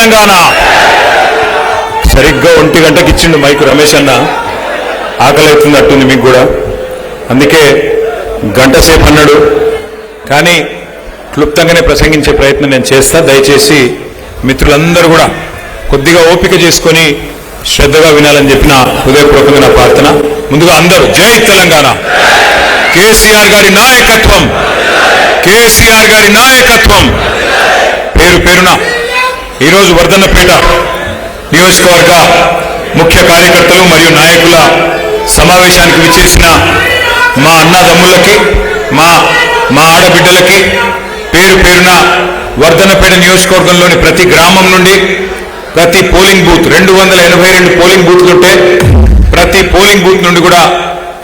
తెలంగాణ. సరిగ్గా 1 గంటకి ఇచ్చిండు మైకు రమేష్ అన్న. ఆకలి అవుతున్నట్టుంది మీకు కూడా, అందుకే గంట సేపు అన్నాడు. కానీ క్లుప్తంగానే ప్రసంగించే ప్రయత్నం నేను చేస్తా. దయచేసి మిత్రులందరూ కూడా కొద్దిగా ఓపిక చేసుకొని శ్రద్ధగా వినాలని చెప్పిన హృదయపూర్వకంగా నా ప్రార్థన. ముందుగా అందరూ జై తెలంగాణ, కేసీఆర్ గారి నాయకత్వం, కేసీఆర్ గారి నాయకత్వం. పేరు పేరున ఈరోజు వర్ధన్నపేట నియోజకవర్గ ముఖ్య కార్యకర్తలు మరియు నాయకుల సమావేశానికి విచ్చేసిన మా అన్నదమ్ములకి, మా ఆడబిడ్డలకి పేరు పేరున వర్ధన్నపేట నియోజకవర్గంలోని ప్రతి గ్రామం నుండి, ప్రతి పోలింగ్ బూత్ 282 పోలింగ్ బూత్లుంటే ప్రతి పోలింగ్ బూత్ నుండి కూడా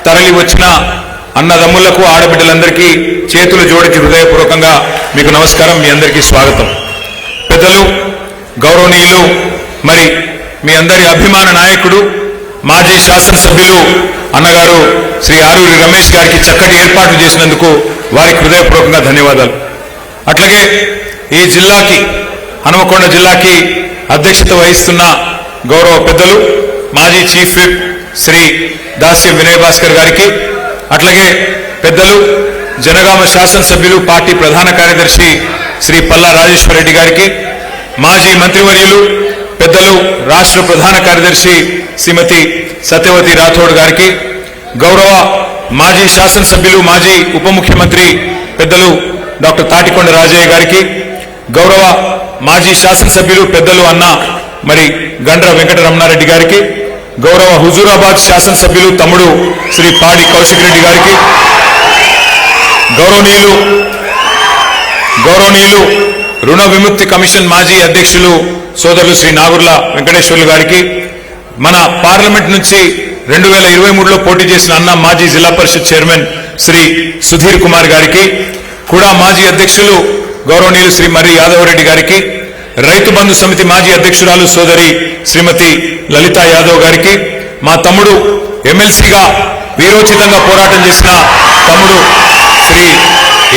తరలి వచ్చిన అన్నదమ్ములకు, ఆడబిడ్డలందరికీ చేతులు జోడించి హృదయపూర్వకంగా మీకు నమస్కారం. మీ అందరికీ స్వాగతం. పెద్దలు, గౌరవనీయులు, మరి మీ అందరి అభిమాన నాయకుడు, మాజీ శాసనసభ్యులు అన్నగారు శ్రీ ఆరూరి రమేష్ గారికి చక్కటి ఏర్పాట్లు చేసినందుకు వారికి హృదయపూర్వకంగా ధన్యవాదాలు. అట్లాగే ఈ జిల్లాకి, హనుమకొండ జిల్లాకి అధ్యక్షత వహిస్తున్న గౌరవ పెద్దలు మాజీ చీఫ్ విప్ శ్రీ దాస్యం వినయ్ భాస్కర్ గారికి, అట్లాగే పెద్దలు జనగామ శాసనసభ్యులు పార్టీ ప్రధాన కార్యదర్శి శ్రీ పల్లా రాజేశ్వర రెడ్డి గారికి, మాజీ మంత్రివర్యులు పెద్దలు రాష్ట్ర ప్రధాన కార్యదర్శి శ్రీమతి సత్యవతి రాథోడ్ గారికి, గౌరవ మాజీ శాసనసభ్యులు మాజీ ఉప ముఖ్యమంత్రి పెద్దలు డాక్టర్ తాటికొండ రాజయ్య గారికి, గౌరవ మాజీ శాసనసభ్యులు పెద్దలు అన్న మరి గండ్ర వెంకటరమణారెడ్డి గారికి, గౌరవ హుజూరాబాద్ శాసనసభ్యులు తమ్ముడు శ్రీ పాడి కౌశిక్ రెడ్డి గారికి, గౌరవనీయులు రుణ విముక్తి కమిషన్ మాజీ అధ్యక్షులు సోదరులు శ్రీ నాగుర్ల వెంకటేశ్వర్లు గారికి, మన పార్లమెంట్ నుంచి 2023లో పోటీ చేసిన అన్న మాజీ జిల్లా పరిషత్ చైర్మన్ శ్రీ సుధీర్ కుమార్ గారికి, కూడా మాజీ అధ్యక్షులు గౌరవనీయులు శ్రీ మర్రి యాదవ్ రెడ్డి గారికి, రైతు బంధు సమితి మాజీ అధ్యక్షురాలు సోదరి శ్రీమతి లలితా యాదవ్ గారికి, మా తమ్ముడు ఎమ్మెల్సీగా వీరోచితంగా పోరాటం చేసిన తమ్ముడు శ్రీ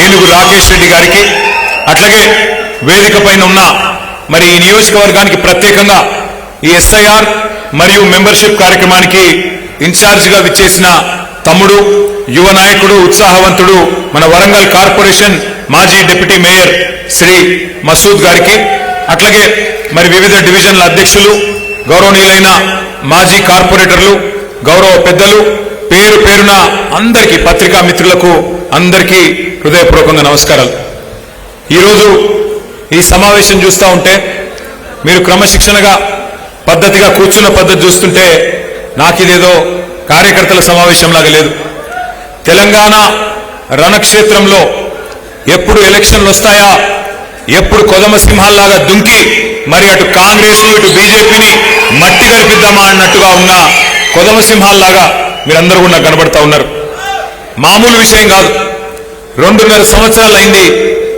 ఏనుగు రాకేష్ రెడ్డి గారికి, అట్లాగే వేదిక పైన ఉన్న మరి ఈ నియోజకవర్గానికి ప్రత్యేకంగా ఈ ఎస్ఐఆర్ మరియు మెంబర్షిప్ కార్యక్రమానికి ఇన్ఛార్జిగా విచ్చేసిన తమ్ముడు, యువ నాయకుడు, ఉత్సాహవంతుడు, మన వరంగల్ కార్పొరేషన్ మాజీ డిప్యూటీ మేయర్ శ్రీ మసూద్ గారికి, అట్లాగే మరి వివిధ డివిజన్ల అధ్యక్షులు, గౌరవనీయులైన మాజీ కార్పొరేటర్లు, గౌరవ పెద్దలు, పేరు పేరున అందరికీ, పత్రికా మిత్రులకు అందరికీ హృదయపూర్వకంగా నమస్కారాలు. ఈరోజు ఈ సమావేశం చూస్తూ ఉంటే, మీరు క్రమశిక్షణగా పద్ధతిగా కూర్చున్న పద్ధతి చూస్తుంటే నాకిదేదో కార్యకర్తల సమావేశంలాగా లేదు. తెలంగాణ రణక్షేత్రంలో ఎప్పుడు ఎలక్షన్లు వస్తాయా, ఎప్పుడు కొదమ సింహాల్లాగా దుంకి మరి అటు కాంగ్రెస్ ఇటు బీజేపీని మట్టి కల్పిద్దామా అన్నట్టుగా ఉన్న కొదమ సింహాల్లాగా మీరందరూ కూడా కనబడతా ఉన్నారు. మామూలు విషయం కాదు. 2.5 సంవత్సరాలు అయింది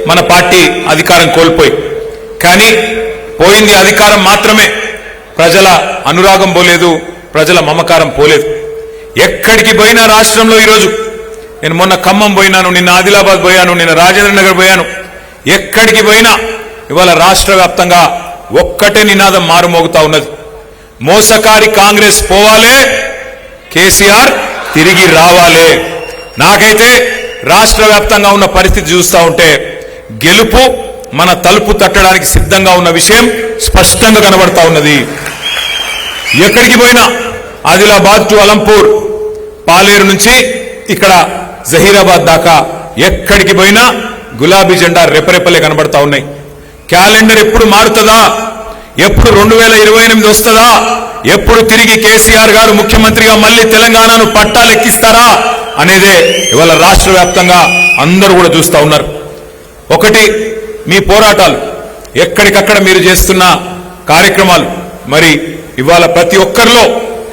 మన పార్టీ అధికారం కోల్పోయి. కానీ పోయింది అధికారం మాత్రమే, ప్రజల అనురాగం పోలేదు, ప్రజల మమకారం పోలేదు. ఎక్కడికి పోయినా రాష్ట్రంలో ఈరోజు, నేను మొన్న ఖమ్మం పోయినాను, నిన్న ఆదిలాబాద్ పోయాను, నిన్న రాజేంద్ర నగర్ పోయాను, ఎక్కడికి పోయినా ఇవాళ రాష్ట్ర వ్యాప్తంగా ఒక్కటే నినాదం మారుమోగుతా ఉన్నది. మోసకారి కాంగ్రెస్ పోవాలే, కేసీఆర్ తిరిగి రావాలే. నాకైతే రాష్ట్ర వ్యాప్తంగా ఉన్న పరిస్థితి చూస్తూ ఉంటే గెలుపు మన తలుపు తట్టడానికి సిద్ధంగా ఉన్న విషయం స్పష్టంగా కనబడతా ఉన్నది. ఎక్కడికి పోయినా ఆదిలాబాద్ టు అలంపూర్, పాలేరు నుంచి ఇక్కడ జహీరాబాద్ దాకా ఎక్కడికి పోయినా గులాబీ జెండా రెపరెపలే కనబడతా ఉన్నాయి. క్యాలెండర్ ఎప్పుడు మారుతుందా, ఎప్పుడు 2028 వస్తుందా, ఎప్పుడు తిరిగి కేసీఆర్ గారు ముఖ్యమంత్రిగా మళ్ళీ తెలంగాణను పట్టాలెక్కిస్తారా అనేదే ఇవాళ రాష్ట్ర వ్యాప్తంగా అందరూ కూడా చూస్తా ఉన్నారు. ఒకటి, మీ పోరాటాలు, ఎక్కడికక్కడ మీరు చేస్తున్న కార్యక్రమాలు మరి ఇవాళ ప్రతి ఒక్కరిలో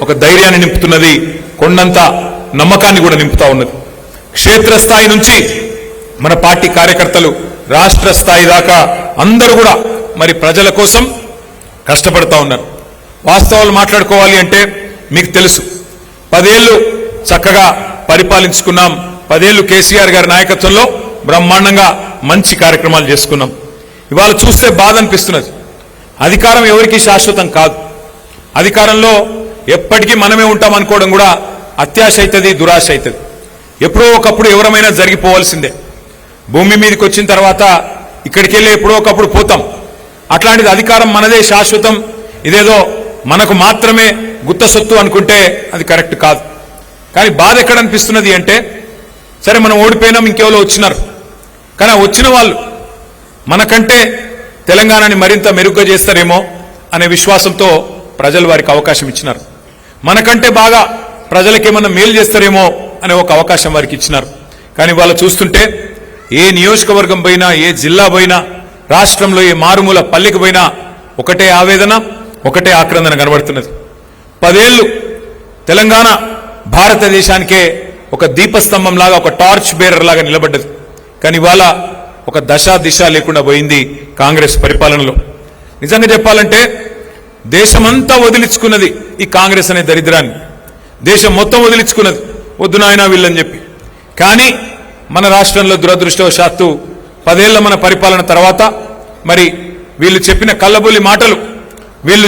ఒక ధైర్యాన్ని నింపుతున్నది, కొండంత నమ్మకాన్ని కూడా నింపుతా ఉన్నది. క్షేత్రస్థాయి నుంచి మన పార్టీ కార్యకర్తలు రాష్ట్ర స్థాయి దాకా అందరూ కూడా మరి ప్రజల కోసం కష్టపడతా ఉన్నారు. వాస్తవాలు మాట్లాడుకోవాలి అంటే మీకు తెలుసు, 10 ఏళ్లు చక్కగా పరిపాలించుకున్నాం. 10 ఏళ్లు కేసీఆర్ గారి నాయకత్వంలో బ్రహ్మాండంగా మంచి కార్యక్రమాలు చేసుకున్నాం. ఇవాళ చూస్తే బాధ అనిపిస్తున్నది. అధికారం ఎవరికి శాశ్వతం కాదు. అధికారంలో ఎప్పటికీ మనమే ఉంటాం అనుకోవడం కూడా అత్యాశ అవుతుంది, దురాశ అవుతుంది. ఎప్పుడో ఒకప్పుడు ఎవరమైనా జరిగిపోవాల్సిందే. భూమి మీదకి వచ్చిన తర్వాత ఇక్కడికి వెళ్ళి ఎప్పుడో ఒకప్పుడు పోతాం. అట్లాంటిది అధికారం మనదే శాశ్వతం, ఇదేదో మనకు మాత్రమే గుత్త సొత్తు అనుకుంటే అది కరెక్ట్ కాదు. కానీ బాధ ఎక్కడ అనిపిస్తున్నది అంటే, సరే మనం ఓడిపోయినాం, ఇంకెవరో వచ్చినారు. కానీ వచ్చిన వాళ్ళు మనకంటే తెలంగాణని మరింత మెరుగ్గా చేస్తారేమో అనే విశ్వాసంతో ప్రజలు వారికి అవకాశం ఇచ్చినారు. మనకంటే బాగా ప్రజలకేమన్నా మేలు చేస్తారేమో అనే ఒక అవకాశం వారికి ఇచ్చినారు. కానీ వాళ్ళు చూస్తుంటే ఏ నియోజకవర్గం పోయినా, ఏ జిల్లా పోయినా, రాష్ట్రంలో ఏ మారుమూల పల్లెకి పోయినా ఒకటే ఆవేదన, ఒకటే ఆక్రందన కనబడుతున్నది. 10 ఏళ్లు తెలంగాణ భారతదేశానికే ఒక దీపస్తంభం లాగా, ఒక టార్చ్ బేరర్ లాగా నిలబడ్డది. కానీ ఇవాళ ఒక దశ దిశ లేకుండా పోయింది కాంగ్రెస్ పరిపాలనలో. నిజంగా చెప్పాలంటే దేశమంతా వదిలించుకున్నది ఈ కాంగ్రెస్ అనే దరిద్రాన్ని. దేశం మొత్తం వదిలించుకున్నది, వద్దు నాయనా వీళ్ళని చెప్పి. కానీ మన రాష్ట్రంలో దురదృష్టవశాత్తు 10 ఏళ్ల మన పరిపాలన తర్వాత మరి వీళ్ళు చెప్పిన కల్లబొల్లి మాటలు, వీళ్ళు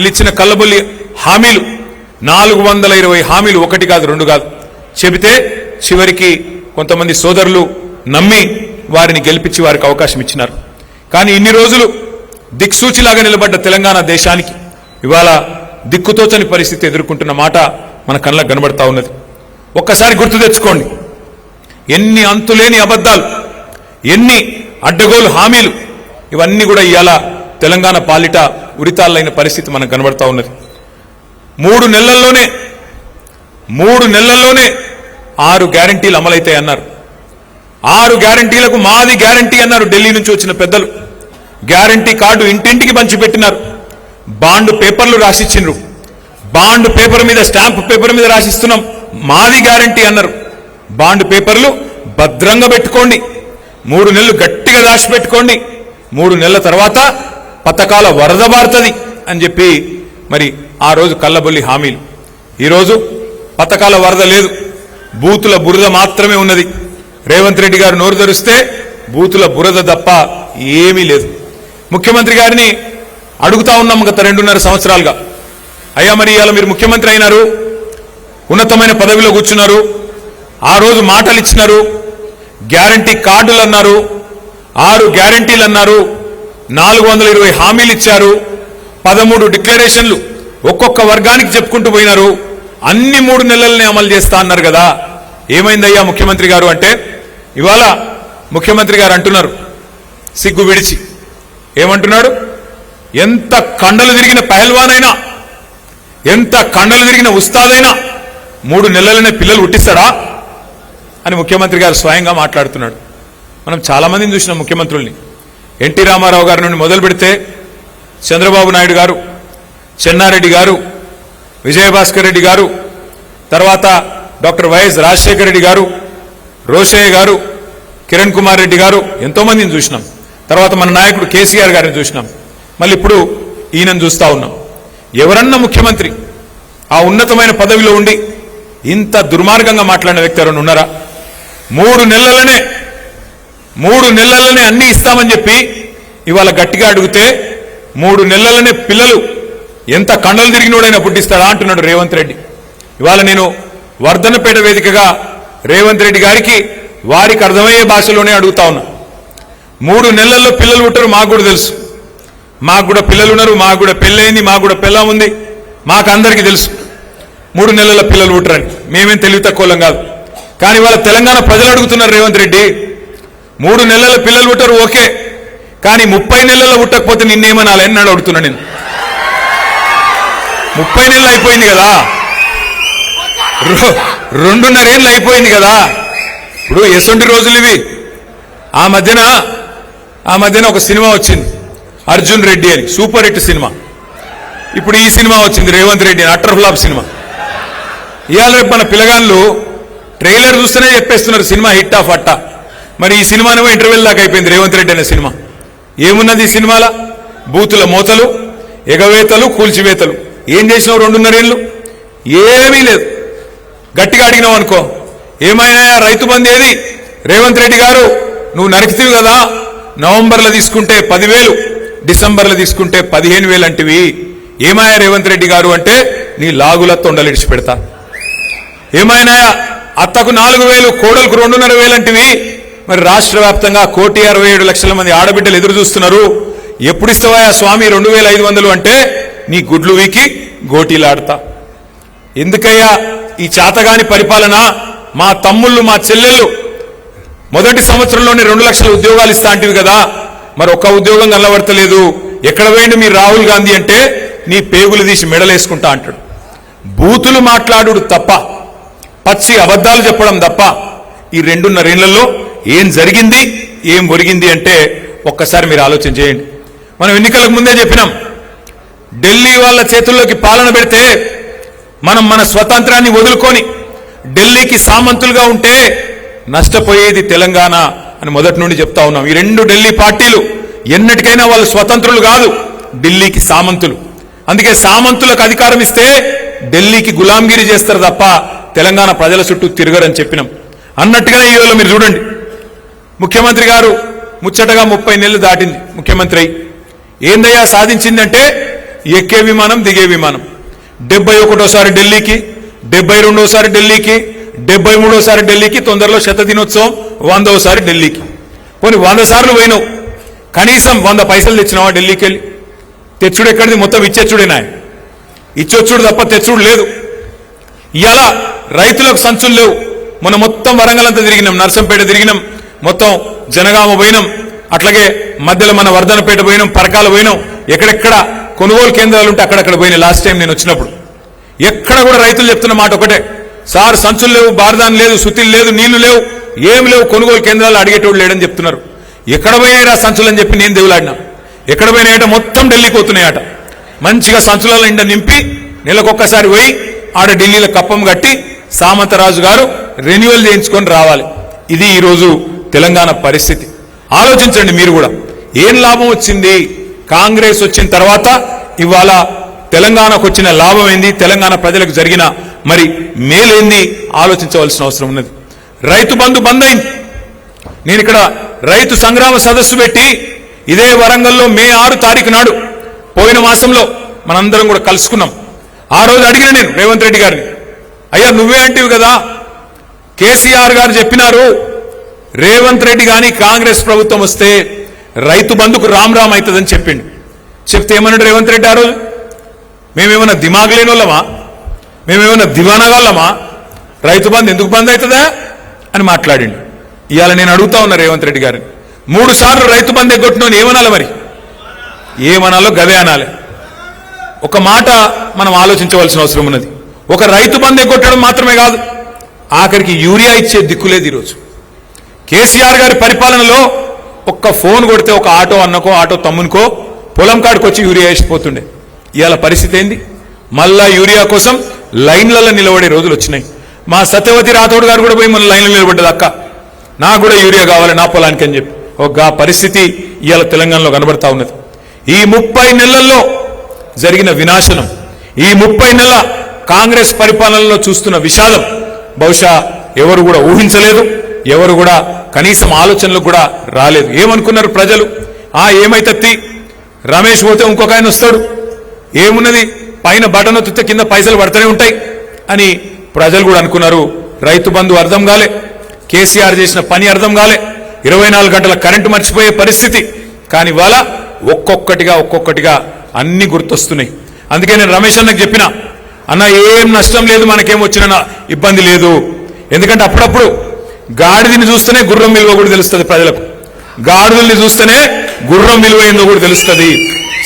ఇచ్చిన కల్లబొల్లి హామీలు, 420 హామీలు, 1 కాదు 2 కాదు చెబితే చివరికి కొంతమంది సోదరులు నమ్మి వారిని గెలిపించి వారికి అవకాశం ఇచ్చినారు. కానీ ఇన్ని రోజులు దిక్సూచిలాగా నిలబడ్డ తెలంగాణ దేశానికి ఇవాళ దిక్కుతోచని పరిస్థితి ఎదుర్కొంటున్న మాట మన కళ్ళకు కనబడతా ఉన్నది. ఒక్కసారి గుర్తు తెచ్చుకోండి, ఎన్ని అంతులేని అబద్ధాలు, ఎన్ని అడ్డగోలు హామీలు, ఇవన్నీ కూడా ఇవాళ తెలంగాణ పాలిట ఉరితాళ్ళైన పరిస్థితి మనకు కనబడతా ఉన్నది. 3 నెలల్లోనే 6 గ్యారంటీలు అమలైతాయి అన్నారు. 6 గ్యారంటీలకు మాది గ్యారంటీ అన్నారు ఢిల్లీ నుంచి వచ్చిన పెద్దలు. గ్యారంటీ కార్డు ఇంటింటికి పంచిపెట్టినారు. బాండ్ పేపర్లు రాసిచ్చిండ్రు. బాండ్ పేపర్ మీద, స్టాంప్ పేపర్ మీద రాసిస్తున్నాం, మాది గ్యారంటీ అన్నారు. బాండ్ పేపర్లు భద్రంగా పెట్టుకోండి, 3 నెలలు గట్టిగా దాచిపెట్టుకోండి, 3 నెలల తర్వాత పథకాల వరద బారుతుంది అని చెప్పి మరి ఆ రోజు కల్లబొల్లి హామీలు. ఈరోజు పథకాల వరద లేదు, బూతుల బురద మాత్రమే ఉన్నది. రేవంత్ రెడ్డి గారు నోరు తెరిస్తే బూతుల బురద తప్ప ఏమీ లేదు. ముఖ్యమంత్రి గారిని అడుగుతా ఉన్నాం గత 2.5 సంవత్సరాలుగా, అయ్యా మరి ఇవాళ మీరు ముఖ్యమంత్రి అయినారు, ఉన్నతమైన పదవిలో కూర్చున్నారు, ఆ రోజు మాటలు ఇచ్చినారు, గ్యారంటీ కార్డులు అన్నారు, 6 గ్యారంటీలు అన్నారు, 420 హామీలు ఇచ్చారు, 13 డిక్లరేషన్లు ఒక్కొక్క వర్గానికి చెప్పుకుంటూ పోయినారు, అన్ని 3 నెలలనే అమలు చేస్తా అన్నారు కదా, ఏమైందయ్యా ముఖ్యమంత్రి గారు అంటే, ఇవాళ ముఖ్యమంత్రి గారు అంటున్నారు సిగ్గు విడిచి, ఏమంటున్నాడు, ఎంత కండలు తిరిగిన పహల్వానైనా, ఎంత కండలు తిరిగిన ఉస్తాదైనా 3 నెలలనే పిల్లలు పుట్టిస్తాడా అని ముఖ్యమంత్రి గారు స్వయంగా మాట్లాడుతున్నాడు. మనం చాలా మందిని చూసినాం ముఖ్యమంత్రుల్ని. ఎన్టీ రామారావు గారి నుండి మొదలు పెడితే చంద్రబాబు నాయుడు గారు, చెన్నారెడ్డి గారు, విజయభాస్కర్ రెడ్డి గారు, తర్వాత డాక్టర్ వైఎస్ రాజశేఖర రెడ్డి గారు, రోషయ్య గారు, కిరణ్ కుమార్ రెడ్డి గారు, ఎంతో మందిని చూసినాం. తర్వాత మన నాయకుడు కేసీఆర్ గారిని చూసినాం. మళ్ళీ ఇప్పుడు ఈయనను చూస్తా ఉన్నాం. ఎవరన్నా ముఖ్యమంత్రి ఆ ఉన్నతమైన పదవిలో ఉండి ఇంత దుర్మార్గంగా మాట్లాడిన వ్యక్తి ఎవరైనా ఉన్నారా? 3 నెలలనే అన్ని ఇస్తామని చెప్పి ఇవాళ గట్టిగా అడిగితే 3 నెలలనే పిల్లలు ఎంత కండలు తిరిగినోడైనా పుట్టిస్తాడా అంటున్నాడు రేవంత్ రెడ్డి. ఇవాళ నేను వర్ధనపేట వేదికగా రేవంత్ రెడ్డి గారికి వారికి అర్థమయ్యే భాషలోనే అడుగుతా ఉన్నా. 3 నెలల్లో పిల్లలు పుట్టరు, మాకు కూడా తెలుసు. మాకు కూడా పిల్లలు ఉన్నారు, మాకు కూడా పెళ్ళయింది, మాకు కూడా పిల్ల ఉంది, మాకు అందరికీ తెలుసు 3 నెలల పిల్లలు పుట్టరని. మేమేం తెలివి తక్కువలం కాదు. కానీ వాళ్ళ తెలంగాణ ప్రజలు అడుగుతున్నారు రేవంత్ రెడ్డి, 3 నెలల పిల్లలు పుట్టరు ఓకే, కానీ 30 నెలల్లో పుట్టకపోతే నిన్నేమనాలి అని అడుగుతున్నా నేను. 30 నెలలు అయిపోయింది కదా, 2.5 ఏళ్ళు అయిపోయింది కదా. ఇప్పుడు ఎసొంటి రోజులు ఇవి. ఆ మధ్యన ఒక సినిమా వచ్చింది అర్జున్ రెడ్డి అని, సూపర్ హిట్ సినిమా. ఇప్పుడు ఈ సినిమా వచ్చింది రేవంత్ రెడ్డి అని, అటర్ ఫ్లాప్ సినిమా. ఇవాళ రేపు మన పిల్లగాళ్ళు ట్రైలర్ చూస్తేనే చెప్పేస్తున్నారు సినిమా హిట్ ఆఫ్ అట్టా. మరి ఈ సినిమానేమో ఇంటర్వెల్ దాకా అయిపోయింది రేవంత్ రెడ్డి అనే సినిమా. ఏమున్నది ఈ సినిమాల? బూతుల మోతలు, ఎగవేతలు, కూల్చివేతలు. ఏం చేసినావు 2.5 ఏళ్ళు? ఏమీ లేదు. గట్టిగా అడిగినావు అనుకో, ఏమైనా రైతు బంధు ఏది? రేవంత్ రెడ్డి గారు నువ్వు నరికితివి కదా, నవంబర్లో తీసుకుంటే 10,000, డిసెంబర్లో తీసుకుంటే 15,000 అంటివి. ఏమాయా రేవంత్ రెడ్డి గారు అంటే నీ లాగుల తొండలు ఇడిచి పెడతా. ఏమైనా అత్తకు 4,000, కోడలకు 2,500 అంటివి. మరి రాష్ట్ర వ్యాప్తంగా 1,67,00,000 మంది ఆడబిడ్డలు ఎదురు చూస్తున్నారు. ఎప్పుడు ఇస్తావా స్వామి 2,500 అంటే నీ గుడ్లు వీకి గోటీలాడతా. ఎందుకయ్యా ఈ చాతగాని పరిపాలన? మా తమ్ముళ్ళు మా చెల్లెళ్ళు మొదటి సంవత్సరంలోనే 2 లక్షల ఉద్యోగాలు ఇస్తా అంటివి కదా, మరి ఒక్క ఉద్యోగం కనబడతలేదు. ఎక్కడ పోయిండు మీరు రాహుల్ గాంధీ అంటే నీ పేగులు తీసి మెడలేసుకుంటా అంటాడు. బూతులు మాట్లాడు తప్ప, పచ్చి అబద్ధాలు చెప్పడం తప్ప ఈ 2.5 ఏళ్లలో ఏం జరిగింది ఏం ఒరిగింది అంటే ఒక్కసారి మీరు ఆలోచన చేయండి. మనం ఎన్నికలకు ముందే చెప్పినాం, ఢిల్లీ వాళ్ళ చేతుల్లోకి పాలన పెడితే మనం మన స్వతంత్రాన్ని వదులుకొని ఢిల్లీకి సామంతులుగా ఉంటే నష్టపోయేది తెలంగాణ అని మొదటి నుండి చెప్తా ఉన్నాం. ఈ 2 ఢిల్లీ పార్టీలు ఎన్నటికైనా వాళ్ళు స్వతంత్రులు కాదు, ఢిల్లీకి సామంతులు. అందుకే సామంతులకు అధికారం ఇస్తే ఢిల్లీకి గులాంగిరి చేస్తారు తప్ప తెలంగాణ ప్రజల చుట్టూ తిరగరని చెప్పినాం. అన్నట్టుగానే ఈరోజు మీరు చూడండి, ముఖ్యమంత్రి గారు ముచ్చటగా 30 నెలలు దాటింది ముఖ్యమంత్రి అయి. ఏందయ్యా సాధించిందంటే ఎక్కే విమానం దిగే విమానం. 71సారి ఢిల్లీకి, 72సారి ఢిల్లీకి, 73సారి ఢిల్లీకి, తొందరలో శత దినోత్సవం 100వసారి ఢిల్లీకి. పోనీ 100 సార్లు పోయినావు, కనీసం 100 పైసలు తెచ్చినావా ఢిల్లీకి వెళ్ళి? తెచ్చుడు ఎక్కడిది? మొత్తం ఇచ్చేచ్చుడేనా? ఇచ్చొచ్చుడు తప్ప తెచ్చుడు లేదు. ఇవాళ రైతులకు సంచులు లేవు. మొన్న మొత్తం వరంగల్ అంతా తిరిగినాం, నర్సంపేట తిరిగినాం, మొత్తం జనగామ పోయినాం, అట్లాగే మధ్యలో మన వర్ధనపేట పోయినాం, పరకాల పోయినాం. ఎక్కడెక్కడ కొనుగోలు కేంద్రాలు ఉంటే అక్కడక్కడ పోయినా. లాస్ట్ టైం నేను వచ్చినప్పుడు ఎక్కడ కూడా రైతులు చెప్తున్న మాట ఒకటే, సార్ సంచులు లేవు, బార్దాన్ లేదు, సుతిలు లేదు, నీళ్లు లేవు, ఏం లేవు, కొనుగోలు కేంద్రాలు అడిగేటోళ్ళు లేడని చెప్తున్నారు. ఎక్కడ పోయినాయిరా సంచులు అని చెప్పి నేను దేవులాడినా. ఎక్కడ పోయినాయట? మొత్తం ఢిల్లీకి పోతున్నాయట. మంచిగా సంచులలో నిండా నింపి నెలకొక్కసారి పోయి ఆడ ఢిల్లీలో కప్పం కట్టి సామంతరాజు గారు రెన్యువల్ చేయించుకొని రావాలి. ఇది ఈరోజు తెలంగాణ పరిస్థితి. ఆలోచించండి మీరు కూడా, ఏం లాభం వచ్చింది కాంగ్రెస్ వచ్చిన తర్వాత? ఇవాళ తెలంగాణకు వచ్చిన లాభం ఏంది, తెలంగాణ ప్రజలకు జరిగిన మరి మేలేంది ఆలోచించవలసిన అవసరం ఉన్నది. రైతు బంధు బంద్ అయింది. నేను ఇక్కడ రైతు సంగ్రామ సదస్సు పెట్టి ఇదే వరంగల్లో మే 6 తారీఖు నాడు పోయిన మాసంలో మనందరం కూడా కలుసుకున్నాం. ఆ రోజు అడిగిన నేను రేవంత్ రెడ్డి గారిని, అయ్యా నువ్వే అంటివి కదా, కేసీఆర్ గారు చెప్పినారు రేవంత్ రెడ్డి గాని కాంగ్రెస్ ప్రభుత్వం వస్తే రైతు బంధుకు రామ్ రామ్ అవుతుందని చెప్పిండు. చెప్తే ఏమన్నాడు రేవంత్ రెడ్డి ఆ రోజు? మేమేమన్నా దిమాగ్ లేని వాళ్ళమా, మేమేమన్నా దివానగాళ్ళమా, రైతు బంధు ఎందుకు బంద్ అవుతుందా అని మాట్లాడిండు. ఇవాళ నేను అడుగుతా ఉన్నా రేవంత్ రెడ్డి గారిని, 3 సార్లు రైతు బంధు ఎగ్గొట్టినోని ఏమనాలి? మరి ఏమనాలో గదే అనాలి. ఒక మాట మనం ఆలోచించవలసిన అవసరం ఉన్నది. ఒక రైతు బంధు ఎగ్గొట్టడం మాత్రమే కాదు, ఆఖరికి యూరియా ఇచ్చే దిక్కులేదు ఈరోజు. కేసీఆర్ గారి పరిపాలనలో ఒక్క ఫోన్ కొడితే ఒక ఆటో అన్నకో ఆటో తమ్మునికో పొలం కాడికి వచ్చి యూరియా వేసిపోతుండే. ఇవాళ పరిస్థితి ఏంది? మళ్ళా యూరియా కోసం లైన్లలో నిలబడే రోజులు వచ్చినాయి. మా సత్యవతి రాథోడ్ గారు కూడా పోయి మన లైన్లో నిలబడ్డది, అక్క నాకు కూడా యూరియా కావాలి నా పొలానికి అని చెప్పి. ఒక పరిస్థితి ఇవాళ తెలంగాణలో కనబడతా ఉన్నది. ఈ 30 నెలల్లో జరిగిన వినాశనం, ఈ 30 నెలల కాంగ్రెస్ పరిపాలనలో చూస్తున్న విషాదం బహుశా ఎవరు కూడా ఊహించలేదు, ఎవరు కూడా కనీసం ఆలోచనలకు కూడా రాలేదు. ఏమనుకున్నారు ప్రజలు? ఏమైతే రమేష్ పోతే ఇంకొక ఆయన వస్తాడు, ఏమున్నది పైన బటన్ ఒత్తితే కింద పైసలు పడుతూనే ఉంటాయి అని ప్రజలు కూడా అనుకున్నారు. రైతు బంధు అర్థం కాలే, కేసీఆర్ చేసిన పని అర్థం కాలే, 24 గంటల కరెంటు మర్చిపోయే పరిస్థితి. కానీ ఇవాళ ఒక్కొక్కటిగా అన్ని గుర్తొస్తున్నాయి. అందుకే నేను రమేష్ అన్నకు చెప్పిన, అన్న ఏం నష్టం లేదు, మనకేం వచ్చిన ఇబ్బంది లేదు. ఎందుకంటే అప్పుడప్పుడు గాడిదని చూస్తేనే గుర్రం విలువ కూడా తెలుస్తుంది ప్రజలకు, గాడిదల్ని చూస్తేనే గుర్రం విలువ ఏందో కూడా తెలుస్తుంది,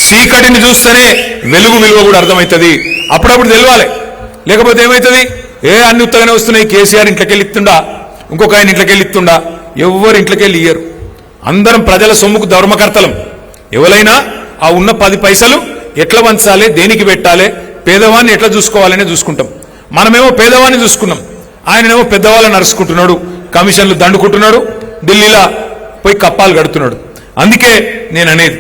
చీకటిని చూస్తేనే వెలుగు విలువ కూడా అర్థమవుతుంది. అప్పుడప్పుడు తెలియాలి, లేకపోతే ఏమవుతుంది? అన్ని ఉత్తగానే వస్తున్నాయి, కేసీఆర్ ఇంట్లోకెళ్ళి ఇస్తుండా, ఇంకొక ఆయన ఇంట్లోకెళ్ళి ఇస్తుండా, ఎవరు ఇంట్లోకెళ్ళి ఇయ్యరు. అందరం ప్రజల సొమ్ముకు ధర్మకర్తలం. ఎవరైనా ఆ ఉన్న 10 పైసలు ఎట్లా వంచాలి, దేనికి పెట్టాలి, పేదవాన్ని ఎట్లా చూసుకోవాలనే చూసుకుంటాం. మనమేమో పేదవాన్ని చూసుకున్నాం, ఆయననేమో పెద్దవాళ్ళని నరుచుకుంటున్నాడు, కమిషన్లు దండుకుంటున్నాడు, ఢిల్లీలో పోయి కప్పాలు కడుతున్నాడు. అందుకే నేను అనేది,